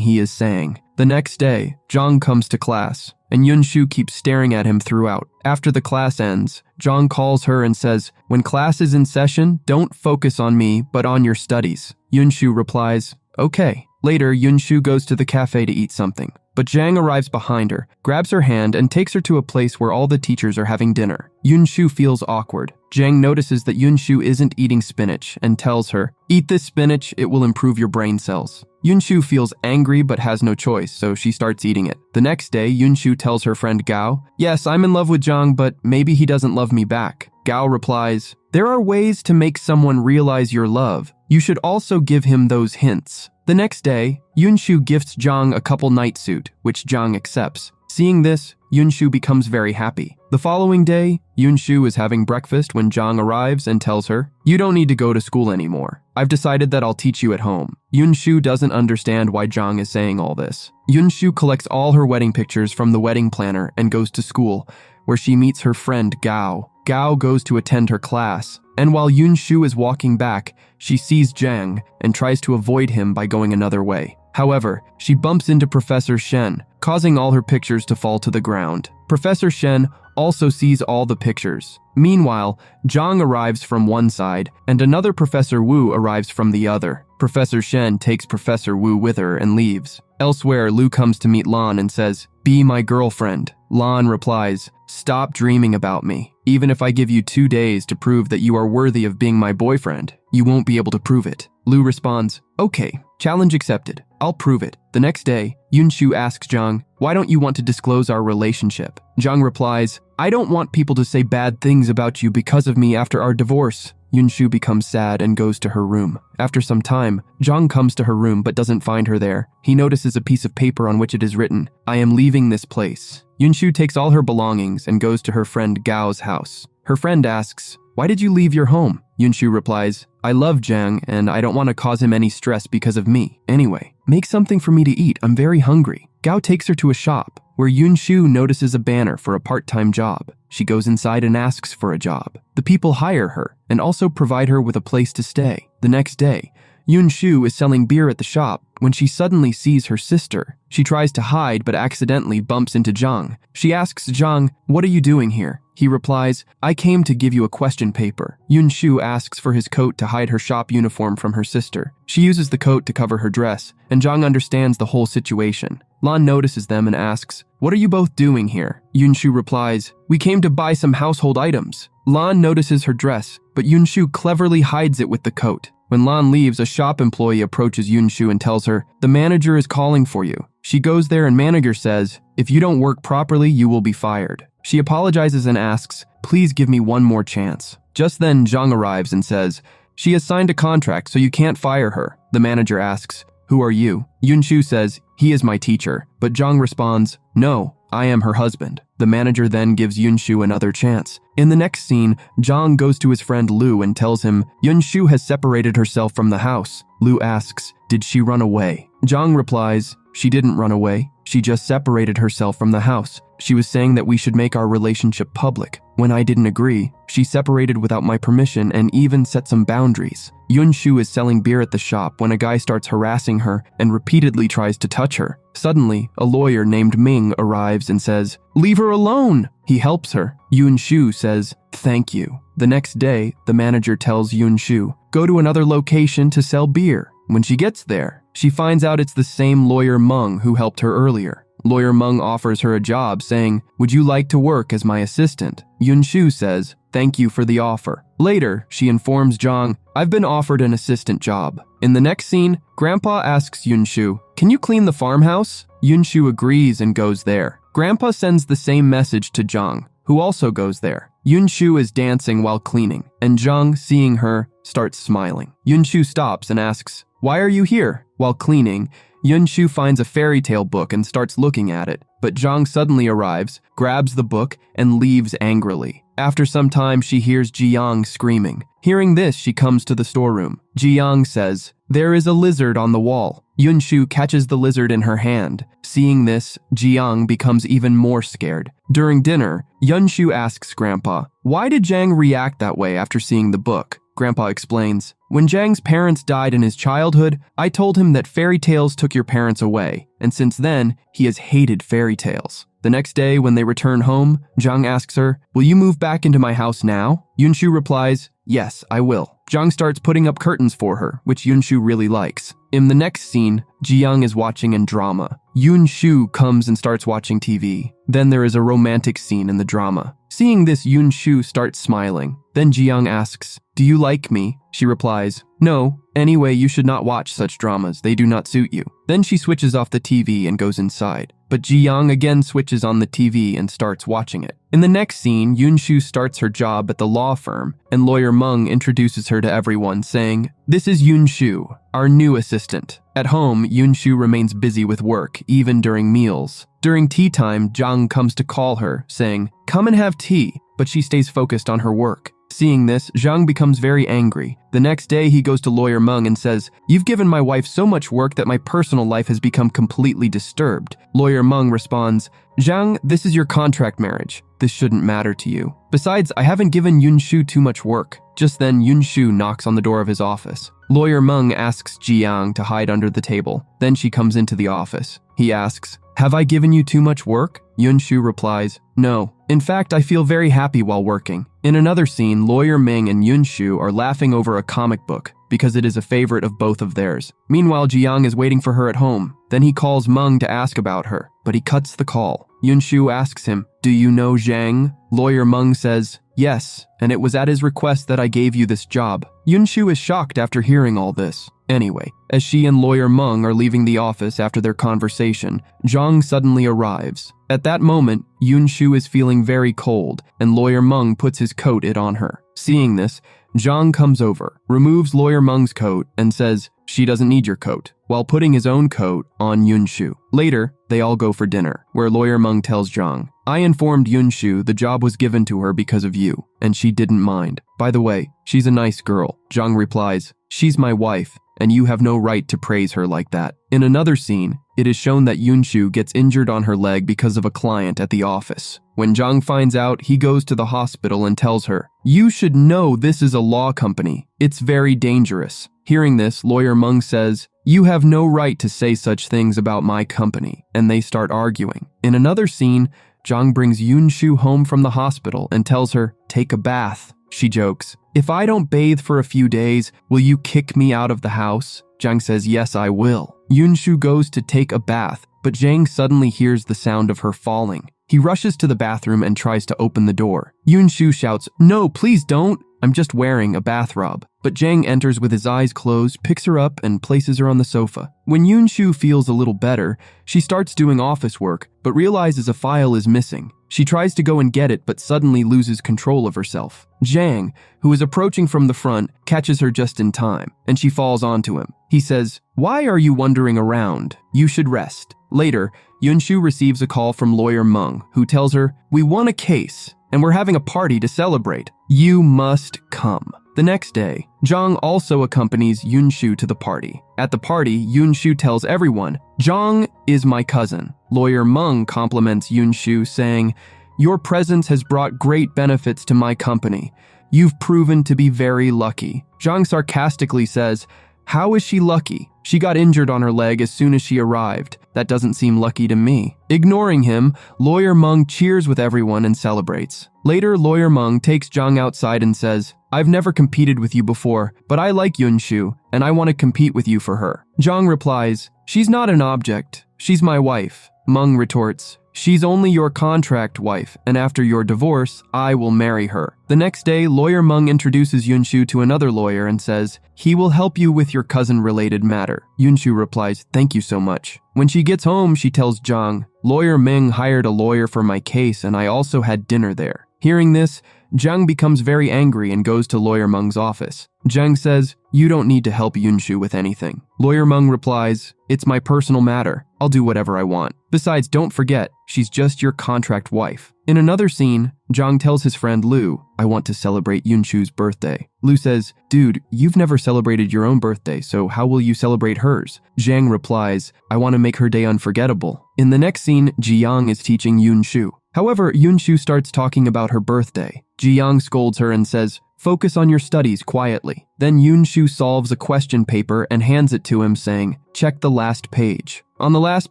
Speaker 1: he is saying. The next day, Zhang comes to class, and Yunshu keeps staring at him throughout. After the class ends, Zhang calls her and says, "When class is in session, don't focus on me, but on your studies." Yunshu replies, "Okay." Later, Yunshu goes to the cafe to eat something, but Zhang arrives behind her, grabs her hand, and takes her to a place where all the teachers are having dinner. Yunshu feels awkward. Zhang notices that Yunshu isn't eating spinach and tells her, "Eat this spinach, it will improve your brain cells." Yunshu feels angry but has no choice, so she starts eating it. The next day, Yunshu tells her friend Gao, "Yes, I'm in love with Zhang, but maybe he doesn't love me back." Gao replies, "There are ways to make someone realize your love. You should also give him those hints." The next day, Yunshu gifts Zhang a couple night suit, which Zhang accepts. Seeing this, Yunshu becomes very happy. The following day, Yunshu is having breakfast when Zhang arrives and tells her, "You don't need to go to school anymore. I've decided that I'll teach you at home." Yunshu doesn't understand why Zhang is saying all this. Yunshu collects all her wedding pictures from the wedding planner and goes to school, where she meets her friend Gao. Gao goes to attend her class, and while Yunshu is walking back, she sees Zhang and tries to avoid him by going another way. However, she bumps into Professor Shen, causing all her pictures to fall to the ground. Professor Shen also sees all the pictures. Meanwhile, Zhang arrives from one side, and another Professor Wu arrives from the other. Professor Shen takes Professor Wu with her and leaves. Elsewhere, Lu comes to meet Lan and says, "Be my girlfriend." Lan replies, "Stop dreaming about me. Even if I give you 2 days to prove that you are worthy of being my boyfriend, you won't be able to prove it." Lu responds, "Okay, challenge accepted. I'll prove it." The next day, Yunshu asks Zhang, "Why don't you want to disclose our relationship?" Zhang replies, "I don't want people to say bad things about you because of me after our divorce." Yunshu becomes sad and goes to her room. After some time, Zhang comes to her room but doesn't find her there. He notices a piece of paper on which it is written, "I am leaving this place." Yunshu takes all her belongings and goes to her friend Gao's house. Her friend asks, "Why did you leave your home?" Yunshu replies, "I love Zhang and I don't want to cause him any stress because of me. Anyway, make something for me to eat, I'm very hungry." Gao takes her to a shop, where Yunshu notices a banner for a part-time job. She goes inside and asks for a job. The people hire her and also provide her with a place to stay. The next day, Yunshu is selling beer at the shop when she suddenly sees her sister. She tries to hide but accidentally bumps into Zhang. She asks Zhang, "What are you doing here?" He replies, "I came to give you a question paper." Yunshu asks for his coat to hide her shop uniform from her sister. She uses the coat to cover her dress, and Zhang understands the whole situation. Lan notices them and asks, "What are you both doing here?" Yunshu replies, "We came to buy some household items." Lan notices her dress, but Yunshu cleverly hides it with the coat. When Lan leaves, a shop employee approaches Yunshu and tells her, "The manager is calling for you." She goes there and manager says, "If you don't work properly, you will be fired." She apologizes and asks, "Please give me one more chance." Just then, Zhang arrives and says, "She has signed a contract, so you can't fire her." The manager asks, "Who are you?" Yunshu says, "He is my teacher," but Zhang responds, "No, I am her husband." The manager then gives Yunshu another chance. In the next scene, Zhang goes to his friend Lu and tells him, Yunshu has separated herself from the house. Lu asks, "Did she run away?" Zhang replies, "She didn't run away. She just separated herself from the house. She was saying that we should make our relationship public. When I didn't agree, she separated without my permission and even set some boundaries." Yunshu is selling beer at the shop when a guy starts harassing her and repeatedly tries to touch her. Suddenly, a lawyer named Ming arrives and says, "Leave her alone!" He helps her. Yunshu says, "Thank you." The next day, the manager tells Yunshu, go to another location to sell beer. When she gets there, she finds out it's the same lawyer Meng who helped her earlier. Lawyer Meng offers her a job, saying, would you like to work as my assistant? Yunshu says, thank you for the offer. Later, she informs Zhang, I've been offered an assistant job. In the next scene, Grandpa asks Yunshu, can you clean the farmhouse? Yunshu agrees and goes there. Grandpa sends the same message to Zhang, who also goes there. Yunshu is dancing while cleaning, and Zhang, seeing her, starts smiling. Yunshu stops and asks, why are you here? While cleaning, Yunshu finds a fairy tale book and starts looking at it, but Zhang suddenly arrives, grabs the book, and leaves angrily. After some time, she hears Jiang screaming. Hearing this, she comes to the storeroom. Jiang says, there is a lizard on the wall. Yunshu catches the lizard in her hand. Seeing this, Jiang becomes even more scared. During dinner, Yunshu asks Grandpa, why did Zhang react that way after seeing the book? Grandpa explains, when Zhang's parents died in his childhood, I told him that fairy tales took your parents away, and since then, he has hated fairy tales. The next day, when they return home, Zhang asks her, will you move back into my house now? Yunshu replies, yes, I will. Zhang starts putting up curtains for her, which Yunshu really likes. In the next scene, Jiang is watching a drama. Yunshu comes and starts watching TV. Then there is a romantic scene in the drama. Seeing this, Yunshu starts smiling. Then Jiang asks, do you like me? She replies, no. Anyway, you should not watch such dramas. They do not suit you. Then she switches off the TV and goes inside. But Jiang again switches on the TV and starts watching it. In the next scene, Yunshu starts her job at the law firm, and lawyer Meng introduces her to everyone, saying, this is Yunshu, our new assistant. At home, Yunshu remains busy with work, even during meals. During tea time, Zhang comes to call her, saying, come and have tea, but she stays focused on her work. Seeing this, Zhang becomes very angry. The next day, he goes to lawyer Meng and says, you've given my wife so much work that my personal life has become completely disturbed. Lawyer Meng responds, Zhang, this is your contract marriage. This shouldn't matter to you. Besides, I haven't given Yunshu too much work. Just then, Yunshu knocks on the door of his office. Lawyer Meng asks Jiang to hide under the table. Then she comes into the office. He asks, have I given you too much work? Yunshu replies, no. In fact, I feel very happy while working. In another scene, lawyer Ming and Yunshu are laughing over a comic book because it is a favorite of both of theirs. Meanwhile, Jiang is waiting for her at home. Then he calls Meng to ask about her, but he cuts the call. Yunshu asks him, do you know Zhang? Lawyer Meng says, yes, and it was at his request that I gave you this job. Yunshu is shocked after hearing all this. Anyway, as she and lawyer Meng are leaving the office after their conversation, Zhang suddenly arrives. At that moment, Yunshu is feeling very cold, and lawyer Meng puts his coat on her. Seeing this, Zhang comes over, removes lawyer Meng's coat, and says, she doesn't need your coat, while putting his own coat on Yunshu. Later, they all go for dinner, where lawyer Meng tells Zhang, I informed Yunshu the job was given to her because of you, and she didn't mind. By the way, she's a nice girl. Zhang replies, she's my wife, and you have no right to praise her like that. In another scene, it is shown that Yunshu gets injured on her leg because of a client at the office. When Zhang finds out, he goes to the hospital and tells her, you should know this is a law company. It's very dangerous. Hearing this, lawyer Meng says, you have no right to say such things about my company, and they start arguing. In another scene, Zhang brings Yunshu home from the hospital and tells her, take a bath. She jokes, if I don't bathe for a few days, will you kick me out of the house? Zhang says, yes, I will. Yunshu goes to take a bath, but Zhang suddenly hears the sound of her falling. He rushes to the bathroom and tries to open the door. Yunshu shouts, no, please don't. I'm just wearing a bathrobe. But Zhang enters with his eyes closed, picks her up, and places her on the sofa. When Yunshu feels a little better, she starts doing office work, but realizes a file is missing. She tries to go and get it, but suddenly loses control of herself. Zhang, who is approaching from the front, catches her just in time, and she falls onto him. He says, why are you wandering around? You should rest. Later, Yunshu receives a call from lawyer Meng, who tells her, we won a case, and we're having a party to celebrate. You must come. The next day, Zhang also accompanies Yunshu to the party. At the party, Yunshu tells everyone, Zhang is my cousin. Lawyer Meng compliments Yunshu, saying, your presence has brought great benefits to my company. You've proven to be very lucky. Zhang sarcastically says, How is she lucky? She got injured on her leg as soon as she arrived. That doesn't seem lucky to me. Ignoring him, Lawyer Meng cheers with everyone and celebrates. Later, Lawyer Meng takes Zhang outside and says, I've never competed with you before, but I like Yunshu, and I want to compete with you for her. Zhang replies, she's not an object. She's my wife. Meng retorts, she's only your contract wife, and after your divorce, I will marry her. The next day, Lawyer Meng introduces Yunshu to another lawyer and says, he will help you with your cousin-related matter. Yunshu replies, thank you so much. When she gets home, she tells Zhang, Lawyer Meng hired a lawyer for my case and I also had dinner there. Hearing this, Zhang becomes very angry and goes to Lawyer Meng's office. Zhang says, you don't need to help Yunshu with anything. Lawyer Meng replies, it's my personal matter. I'll do whatever I want. Besides, don't forget, she's just your contract wife. In another scene, Zhang tells his friend Lu, I want to celebrate Yunshu's birthday. Lu says, dude, you've never celebrated your own birthday, so how will you celebrate hers? Zhang replies, I want to make her day unforgettable. In the next scene, Jiang is teaching Yunshu. However, Yunshu starts talking about her birthday. Jiang scolds her and says, focus on your studies quietly. Then Yunshu solves a question paper and hands it to him saying, check the last page. On the last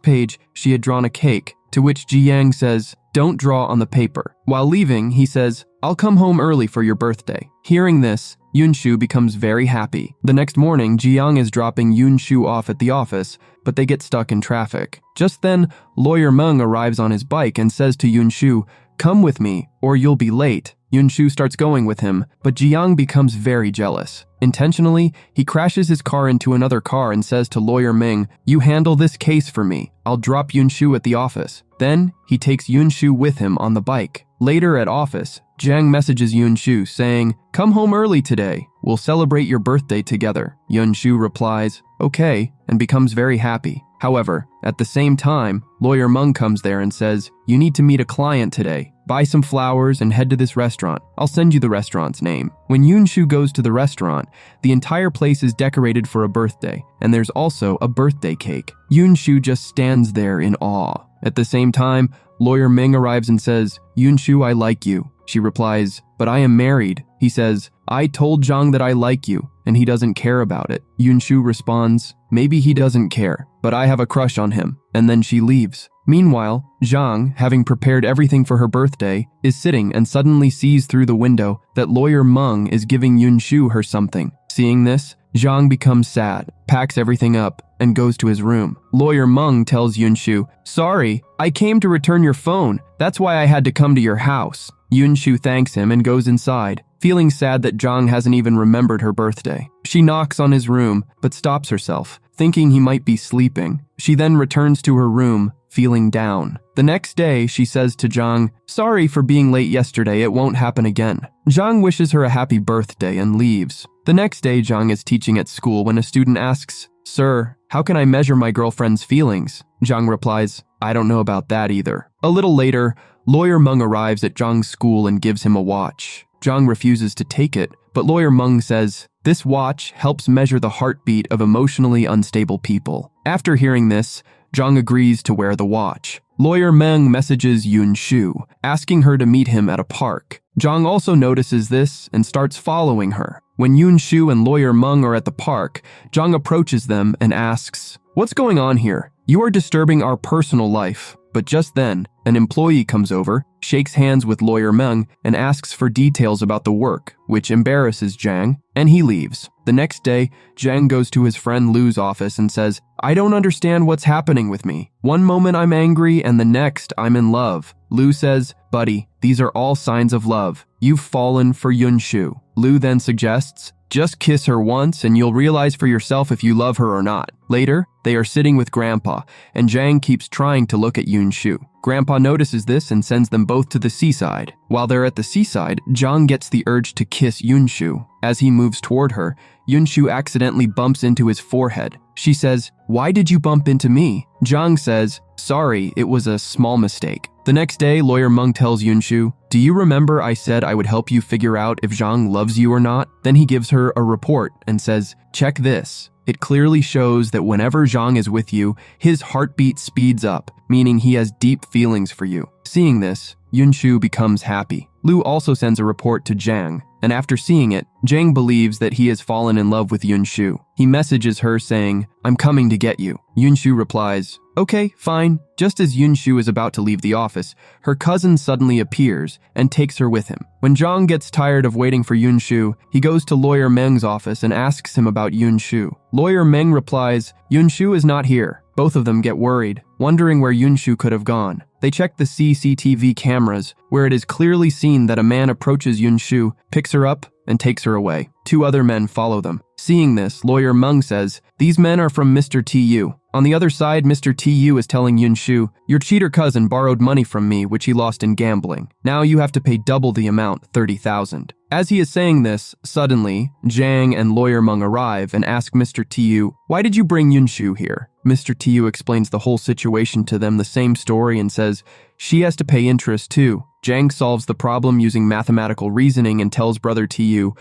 Speaker 1: page, she had drawn a cake, to which Jiang says, don't draw on the paper. While leaving, he says, I'll come home early for your birthday. Hearing this, Yunshu becomes very happy. The next morning, Jiang is dropping Yunshu off at the office, but they get stuck in traffic. Just then, Lawyer Meng arrives on his bike and says to Yunshu, come with me, or you'll be late. Yunshu starts going with him, but Jiang becomes very jealous. Intentionally, he crashes his car into another car and says to Lawyer Meng, you handle this case for me. I'll drop Yunshu at the office. Then, he takes Yunshu with him on the bike. Later at office, Zhang messages Yunshu saying, come home early today. We'll celebrate your birthday together. Yunshu replies, okay, and becomes very happy. However, at the same time, Lawyer Meng comes there and says, you need to meet a client today. Buy some flowers and head to this restaurant. I'll send you the restaurant's name. When Yunshu goes to the restaurant, the entire place is decorated for a birthday, and there's also a birthday cake. Yunshu just stands there in awe. At the same time, Lawyer Meng arrives and says, Yunshu, I like you. She replies, but I am married. He says, I told Zhang that I like you, and he doesn't care about it. Yunshu responds, maybe he doesn't care, but I have a crush on him. And then she leaves. Meanwhile, Zhang, having prepared everything for her birthday, is sitting and suddenly sees through the window that Lawyer Meng is giving Yunshu her something. Seeing this, Zhang becomes sad, packs everything up, and goes to his room. Lawyer Meng tells Yunshu, sorry, I came to return your phone. That's why I had to come to your house. Yunshu thanks him and goes inside, feeling sad that Zhang hasn't even remembered her birthday. She knocks on his room, but stops herself, thinking he might be sleeping. She then returns to her room, feeling down. The next day, she says to Zhang, sorry for being late yesterday, it won't happen again. Zhang wishes her a happy birthday and leaves. The next day, Zhang is teaching at school when a student asks, sir, how can I measure my girlfriend's feelings? Zhang replies, I don't know about that either. A little later, Lawyer Meng arrives at Zhang's school and gives him a watch. Zhang refuses to take it, but Lawyer Meng says, this watch helps measure the heartbeat of emotionally unstable people. After hearing this, Zhang agrees to wear the watch. Lawyer Meng messages Yunshu, asking her to meet him at a park. Zhang also notices this and starts following her. When Yunshu and Lawyer Meng are at the park, Zhang approaches them and asks, what's going on here? You are disturbing our personal life. But just then, an employee comes over, shakes hands with Lawyer Meng, and asks for details about the work, which embarrasses Zhang, and he leaves. The next day, Zhang goes to his friend Lu's office and says, I don't understand what's happening with me. One moment I'm angry and the next I'm in love. Lu says, buddy, these are all signs of love. You've fallen for Yunshu. Lu then suggests, just kiss her once and you'll realize for yourself if you love her or not. Later, they are sitting with Grandpa, and Zhang keeps trying to look at Yunshu. Grandpa notices this and sends them both to the seaside. While they're at the seaside, Zhang gets the urge to kiss Yunshu. As he moves toward her, Yunshu accidentally bumps into his forehead. She says, why did you bump into me? Zhang says, sorry, it was a small mistake. The next day, Lawyer Meng tells Yunshu, do you remember I said I would help you figure out if Zhang loves you or not? Then he gives her a report and says, check this. It clearly shows that whenever Zhang is with you, his heartbeat speeds up, meaning he has deep feelings for you. Seeing this, Yunshu becomes happy. Lu also sends a report to Jang, and after seeing it, Jang believes that he has fallen in love with Yunshu. He messages her saying, "I'm coming to get you." Yunshu replies, "Okay, fine." Just as Yunshu is about to leave the office, her cousin suddenly appears and takes her with him. When Jang gets tired of waiting for Yunshu, he goes to Lawyer Meng's office and asks him about Yunshu. Lawyer Meng replies, "Yunshu is not here." Both of them get worried, wondering where Yunshu could have gone. They check the CCTV cameras, where it is clearly seen that a man approaches Yunshu, picks her up, and takes her away. 2 other men follow them. Seeing this, Lawyer Meng says, "These men are from Mr. TU." On the other side, Mr. TU is telling Yunshu, "Your cheater cousin borrowed money from me, which he lost in gambling. Now you have to pay double the amount, 30,000. As he is saying this, suddenly, Jang and Lawyer Meng arrive and ask Mr. TU, "Why did you bring Yunshu here?" Mr. TU explains the whole situation to them, the same story, and says, "She has to pay interest too." Jang solves the problem using mathematical reasoning and tells Brother TU,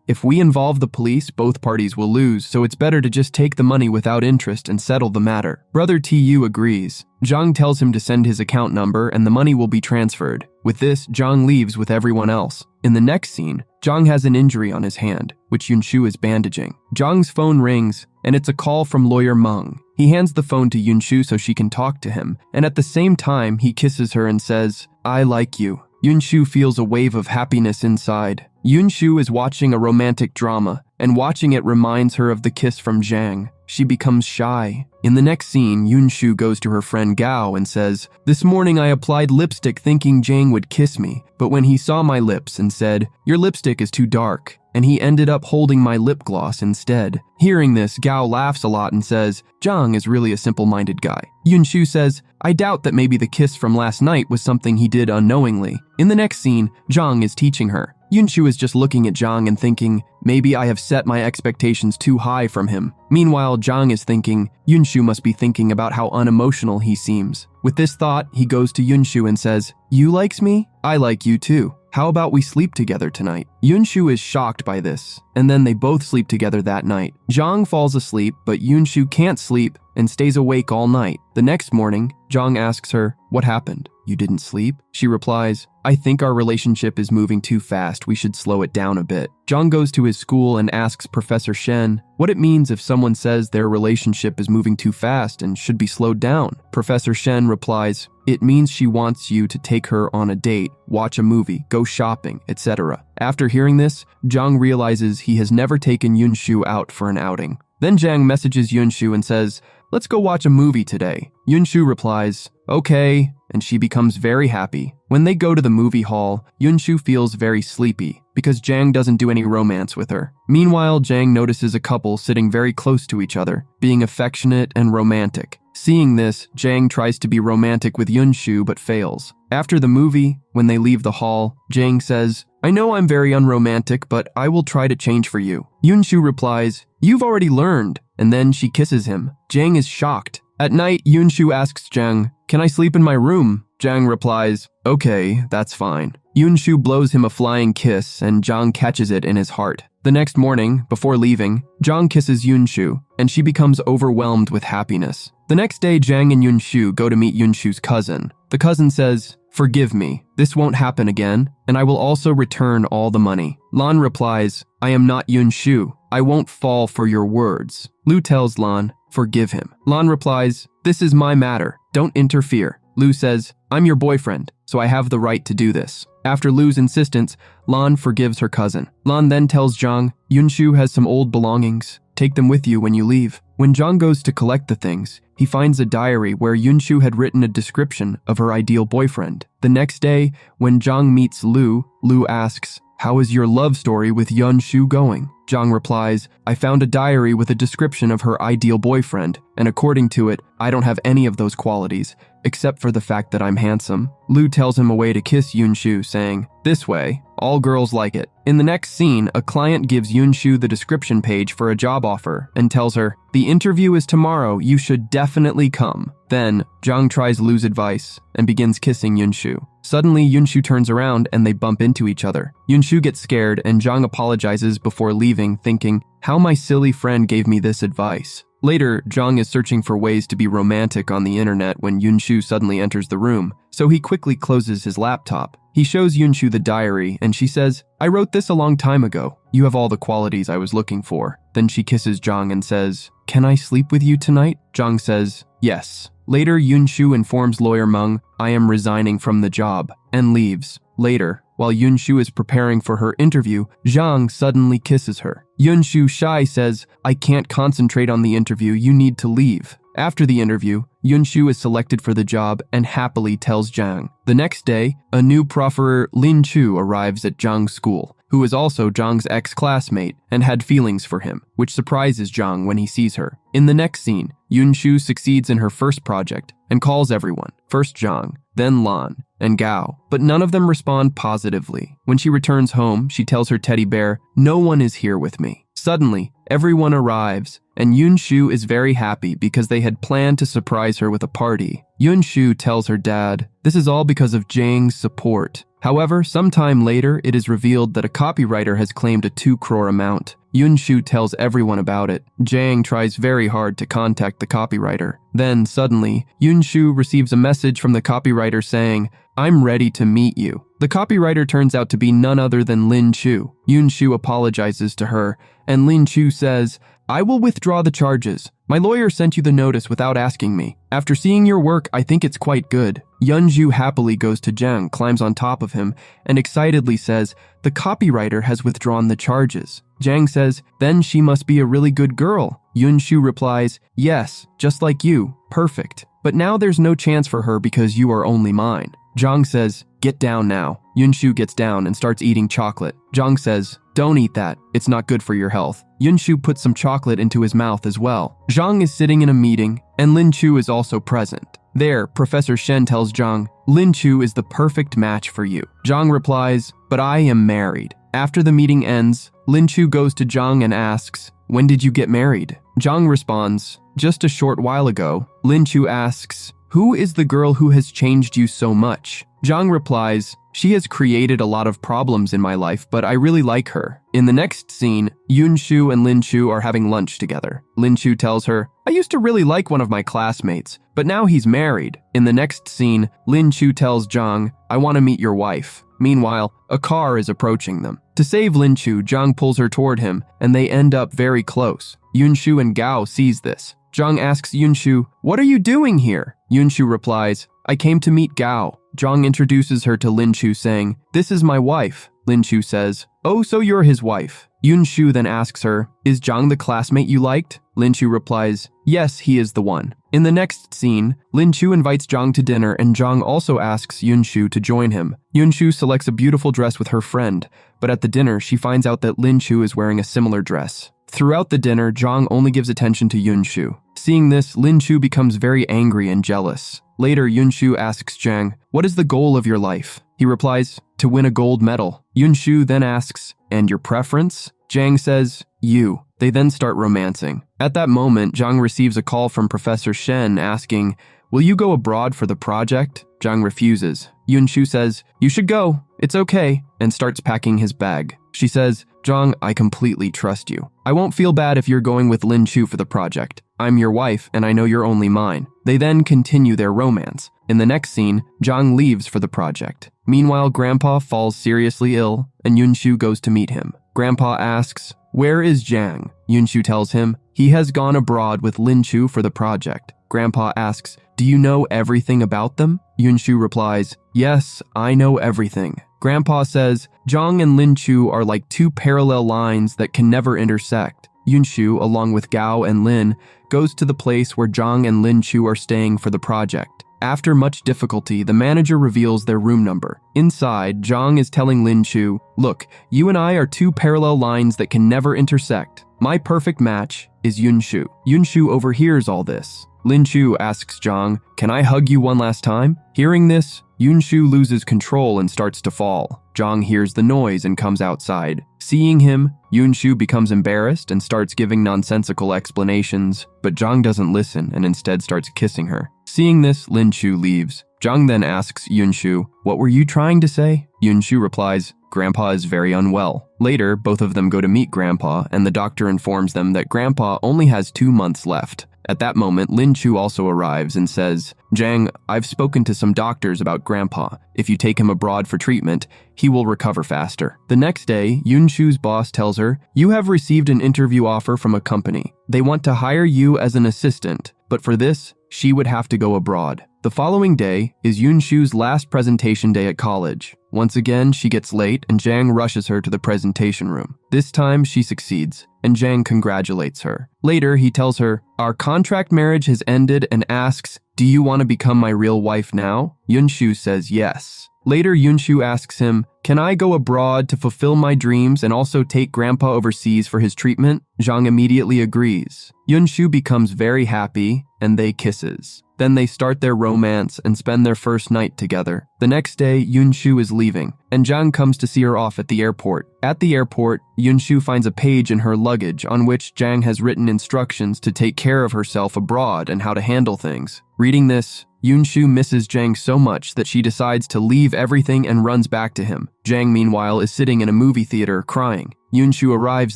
Speaker 1: "If we involve the police, both parties will lose, so it's better to just take the money without interest and settle the matter." Brother TU agrees. Jang tells him to send his account number and the money will be transferred. With this, Jang leaves with everyone else. In the next scene, Jang has an injury on his hand, which Yunshu is bandaging. Jang's phone rings, and it's a call from Lawyer Meng. He hands the phone to Yunshu so she can talk to him, and at the same time, he kisses her and says, "I like you." Yunshu feels a wave of happiness inside. Yunshu is watching a romantic drama, and watching it reminds her of the kiss from Jang. She becomes shy. In the next scene, Yunshu goes to her friend Gao and says, "This morning I applied lipstick thinking Jang would kiss me, but when he saw my lips and said, 'Your lipstick is too dark,' and he ended up holding my lip gloss instead." Hearing this, Gao laughs a lot and says, "Jang is really a simple-minded guy." Yunshu says, "I doubt that maybe the kiss from last night was something he did unknowingly." In the next scene, Jang is teaching her. Yunshu is just looking at Jang and thinking, "Maybe I have set my expectations too high from him." Meanwhile, Jang is thinking, Yunshu must be thinking about how unemotional he seems. With this thought, he goes to Yunshu and says, "You likes me? I like you too. How about we sleep together tonight?" Yunshu is shocked by this, and then they both sleep together that night. Jang falls asleep, but Yunshu can't sleep and stays awake all night. The next morning, Jang asks her, "What happened? You didn't sleep?" She replies, "I think our relationship is moving too fast. We should slow it down a bit." Jang goes to his school and asks Professor Shen what it means if someone says their relationship is moving too fast and should be slowed down. Professor Shen replies, "It means she wants you to take her on a date, watch a movie, go shopping, etc." After hearing this, Jang realizes he has never taken Yunshu out for an outing. Then Jang messages Yunshu and says, "Let's go watch a movie today." Yunshu replies, "Okay," and she becomes very happy. When they go to the movie hall, Yunshu feels very sleepy because Jang doesn't do any romance with her. Meanwhile, Jang notices a couple sitting very close to each other, being affectionate and romantic. Seeing this, Jang tries to be romantic with Yunshu but fails. After the movie, when they leave the hall, Jang says, "I know I'm very unromantic, but I will try to change for you." Yunshu replies, "You've already learned," and then she kisses him. Jang is shocked. At night, Yunshu asks Jang, "Can I sleep in my room?" Jang replies, "Okay, that's fine." Yunshu blows him a flying kiss, and Jang catches it in his heart. The next morning, before leaving, Jang kisses Yunshu, and she becomes overwhelmed with happiness. The next day, Jang and Yunshu go to meet Yunshu's cousin. The cousin says, "Forgive me, this won't happen again, and I will also return all the money." Lan replies, "I am not Yunshu. I won't fall for your words." Lu tells Lan, "Forgive him." Lan replies, "This is my matter. Don't interfere." Lu says, "I'm your boyfriend, so I have the right to do this." After Lu's insistence, Lan forgives her cousin. Lan then tells Jang, "Yunshu has some old belongings. Take them with you when you leave." When Jang goes to collect the things, he finds a diary where Yunshu had written a description of her ideal boyfriend. The next day, when Jang meets Lu, Lu asks, "How is your love story with Yunshu going?" Jang replies, "I found a diary with a description of her ideal boyfriend, and according to it, I don't have any of those qualities, except for the fact that I'm handsome." Lu tells him a way to kiss Yunshu, saying, "This way, all girls like it." In the next scene, a client gives Yunshu the description page for a job offer and tells her, "The interview is tomorrow, you should definitely come." Then, Jang tries Lu's advice and begins kissing Yunshu. Suddenly, Yunshu turns around and they bump into each other. Yunshu gets scared and Jang apologizes before leaving, thinking, "How my silly friend gave me this advice." Later, Jang is searching for ways to be romantic on the internet when Yunshu suddenly enters the room, so he quickly closes his laptop. He shows Yunshu the diary, and she says, "I wrote this a long time ago. You have all the qualities I was looking for." Then she kisses Jang and says, "Can I sleep with you tonight?" Jang says, "Yes." Later, Yunshu informs lawyer Meng, "I am resigning from the job," and leaves. Later, while Yunshu is preparing for her interview, Zhang suddenly kisses her. Yunshu shy says, "I can't concentrate on the interview, you need to leave." After the interview, Yunshu is selected for the job and happily tells Zhang. The next day, a new professor, Lin Chu, arrives at Zhang's school, who is also Zhang's ex-classmate and had feelings for him, which surprises Zhang when he sees her. In the next scene, Yunshu succeeds in her first project and calls everyone, first Zhang, then Lan, and Gao, but none of them respond positively. When she returns home, she tells her teddy bear, "No one is here with me." Suddenly, everyone arrives, and Yunshu is very happy because they had planned to surprise her with a party. Yunshu tells her dad, this is all because of Zhang's support. However, sometime later, it is revealed that a copywriter has claimed a 2 crore amount. Yunshu tells everyone about it. Zhang tries very hard to contact the copywriter. Then, suddenly, Yunshu receives a message from the copywriter saying, "I'm ready to meet you." The copywriter turns out to be none other than Lin Chu. Yunshu apologizes to her, and Lin Chu says, "I will withdraw the charges. My lawyer sent you the notice without asking me. After seeing your work, I think it's quite good." Yunshu happily goes to Zhang, climbs on top of him, and excitedly says, "The copywriter has withdrawn the charges." Zhang says, "Then she must be a really good girl." Yunshu replies, "Yes, just like you. Perfect. But now there's no chance for her because you are only mine." Zhang says, "Get down now." Yunshu gets down and starts eating chocolate. Zhang says, "Don't eat that. It's not good for your health." Yunshu puts some chocolate into his mouth as well. Zhang is sitting in a meeting, and Lin Chu is also present. There, Professor Shen tells Zhang, "Lin Chu is the perfect match for you." Zhang replies, "But I am married." After the meeting ends, Lin Chu goes to Zhang and asks, "When did you get married?" Zhang responds, "Just a short while ago." Lin Chu asks, "Who is the girl who has changed you so much?" Zhang replies, "She has created a lot of problems in my life, but I really like her." In the next scene, Yunshu and Lin Chu are having lunch together. Lin Chu tells her, "I used to really like one of my classmates, but now he's married." In the next scene, Lin Chu tells Zhang, "I want to meet your wife." Meanwhile, a car is approaching them. To save Lin Chu, Zhang pulls her toward him, and they end up very close. Yunshu and Gao sees this. Zhang asks Yunshu, "What are you doing here?" Yunshu replies, "I came to meet Gao." Zhang introduces her to Lin Chu saying, "This is my wife." Lin Chu says, "Oh, so you're his wife." Yunshu then asks her, "Is Zhang the classmate you liked?" Lin Chu replies, "Yes, he is the one." In the next scene, Lin Chu invites Zhang to dinner and Zhang also asks Yunshu to join him. Yunshu selects a beautiful dress with her friend, but at the dinner she finds out that Lin Chu is wearing a similar dress. Throughout the dinner, Zhang only gives attention to Yunshu. Seeing this, Lin Chu becomes very angry and jealous. Later, Yunshu asks Zhang, "What is the goal of your life?" He replies, "To win a gold medal." Yunshu then asks, "And your preference?" Zhang says, "You." They then start romancing. At that moment, Zhang receives a call from Professor Shen asking, "Will you go abroad for the project?" Zhang refuses. Yunshu says, "You should go. It's okay," and starts packing his bag. She says, "Zhang, I completely trust you. I won't feel bad if you're going with Lin Chu for the project. I'm your wife, and I know you're only mine." They then continue their romance. In the next scene, Zhang leaves for the project. Meanwhile, Grandpa falls seriously ill, and Yunshu goes to meet him. Grandpa asks, "Where is Zhang?" Yunshu tells him, "He has gone abroad with Lin Chu for the project." Grandpa asks, "Do you know everything about them?" Yunshu replies, "Yes, I know everything." Grandpa says, "Zhang and Lin Chu are like 2 parallel lines that can never intersect." Yunshu, along with Gao and Lin, goes to the place where Zhang and Lin Chu are staying for the project. After much difficulty, the manager reveals their room number. Inside, Zhang is telling Lin Chu, "Look, you and I are 2 parallel lines that can never intersect. My perfect match is Yunshu." Yunshu overhears all this. Lin Chu asks Zhang, "Can I hug you one last time?" Hearing this, Yunshu loses control and starts to fall. Zhang hears the noise and comes outside. Seeing him, Yunshu becomes embarrassed and starts giving nonsensical explanations, but Zhang doesn't listen and instead starts kissing her. Seeing this, Lin Chu leaves. Zhang then asks Yunshu, "What were you trying to say?" Yunshu replies, Grandpa is very unwell. Later, both of them go to meet Grandpa, and the doctor informs them that Grandpa only has 2 months left. At that moment, Lin Chu also arrives and says, Jang, I've spoken to some doctors about Grandpa. If you take him abroad for treatment, he will recover faster. The next day, Yun Chu's boss tells her, you have received an interview offer from a company. They want to hire you as an assistant, but for this, she would have to go abroad. The following day is Yun Chu's last presentation day at college. Once again, she gets late and Jang rushes her to the presentation room. This time, she succeeds, and Jang congratulates her. Later, he tells her, our contract marriage has ended and asks, do you want to become my real wife now? Yun Chu says yes. Later, Yun Chu asks him, can I go abroad to fulfill my dreams and also take Grandpa overseas for his treatment? Zhang immediately agrees. Yun Chu becomes very happy, and they kisses. Then they start their romance and spend their first night together. The next day, Yun Chu is leaving, and Zhang comes to see her off at the airport. At the airport, Yun Chu finds a page in her luggage on which Zhang has written instructions to take care of herself abroad and how to handle things. Reading this, Yun Chu misses Zhang so much that she decides to leave everything and runs back to him. Zhang, meanwhile, is sitting in a movie theater crying. Yun Chu arrives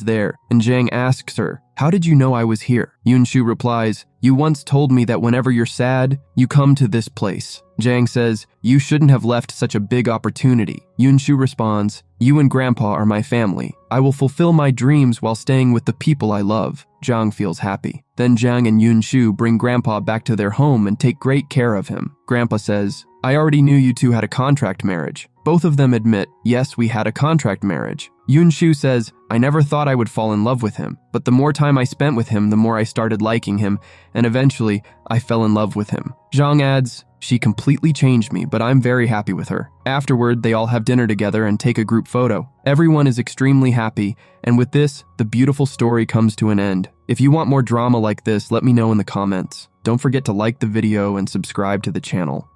Speaker 1: there, and Zhang asks her, how did you know I was here? Yun Chu replies, you once told me that whenever you're sad, you come to this place. Zhang says, you shouldn't have left such a big opportunity. Yun Chu responds, you and Grandpa are my family. I will fulfill my dreams while staying with the people I love. Zhang feels happy. Then Zhang and Yun Chu bring Grandpa back to their home and take great care of him. Grandpa says, I already knew you two had a contract marriage. Both of them admit, yes, we had a contract marriage. Yun Chu says, I never thought I would fall in love with him, but the more time I spent with him, the more I started liking him, and eventually, I fell in love with him. Zhang adds, she completely changed me, but I'm very happy with her. Afterward, they all have dinner together and take a group photo. Everyone is extremely happy, and with this, the beautiful story comes to an end. If you want more drama like this, let me know in the comments. Don't forget to like the video and subscribe to the channel.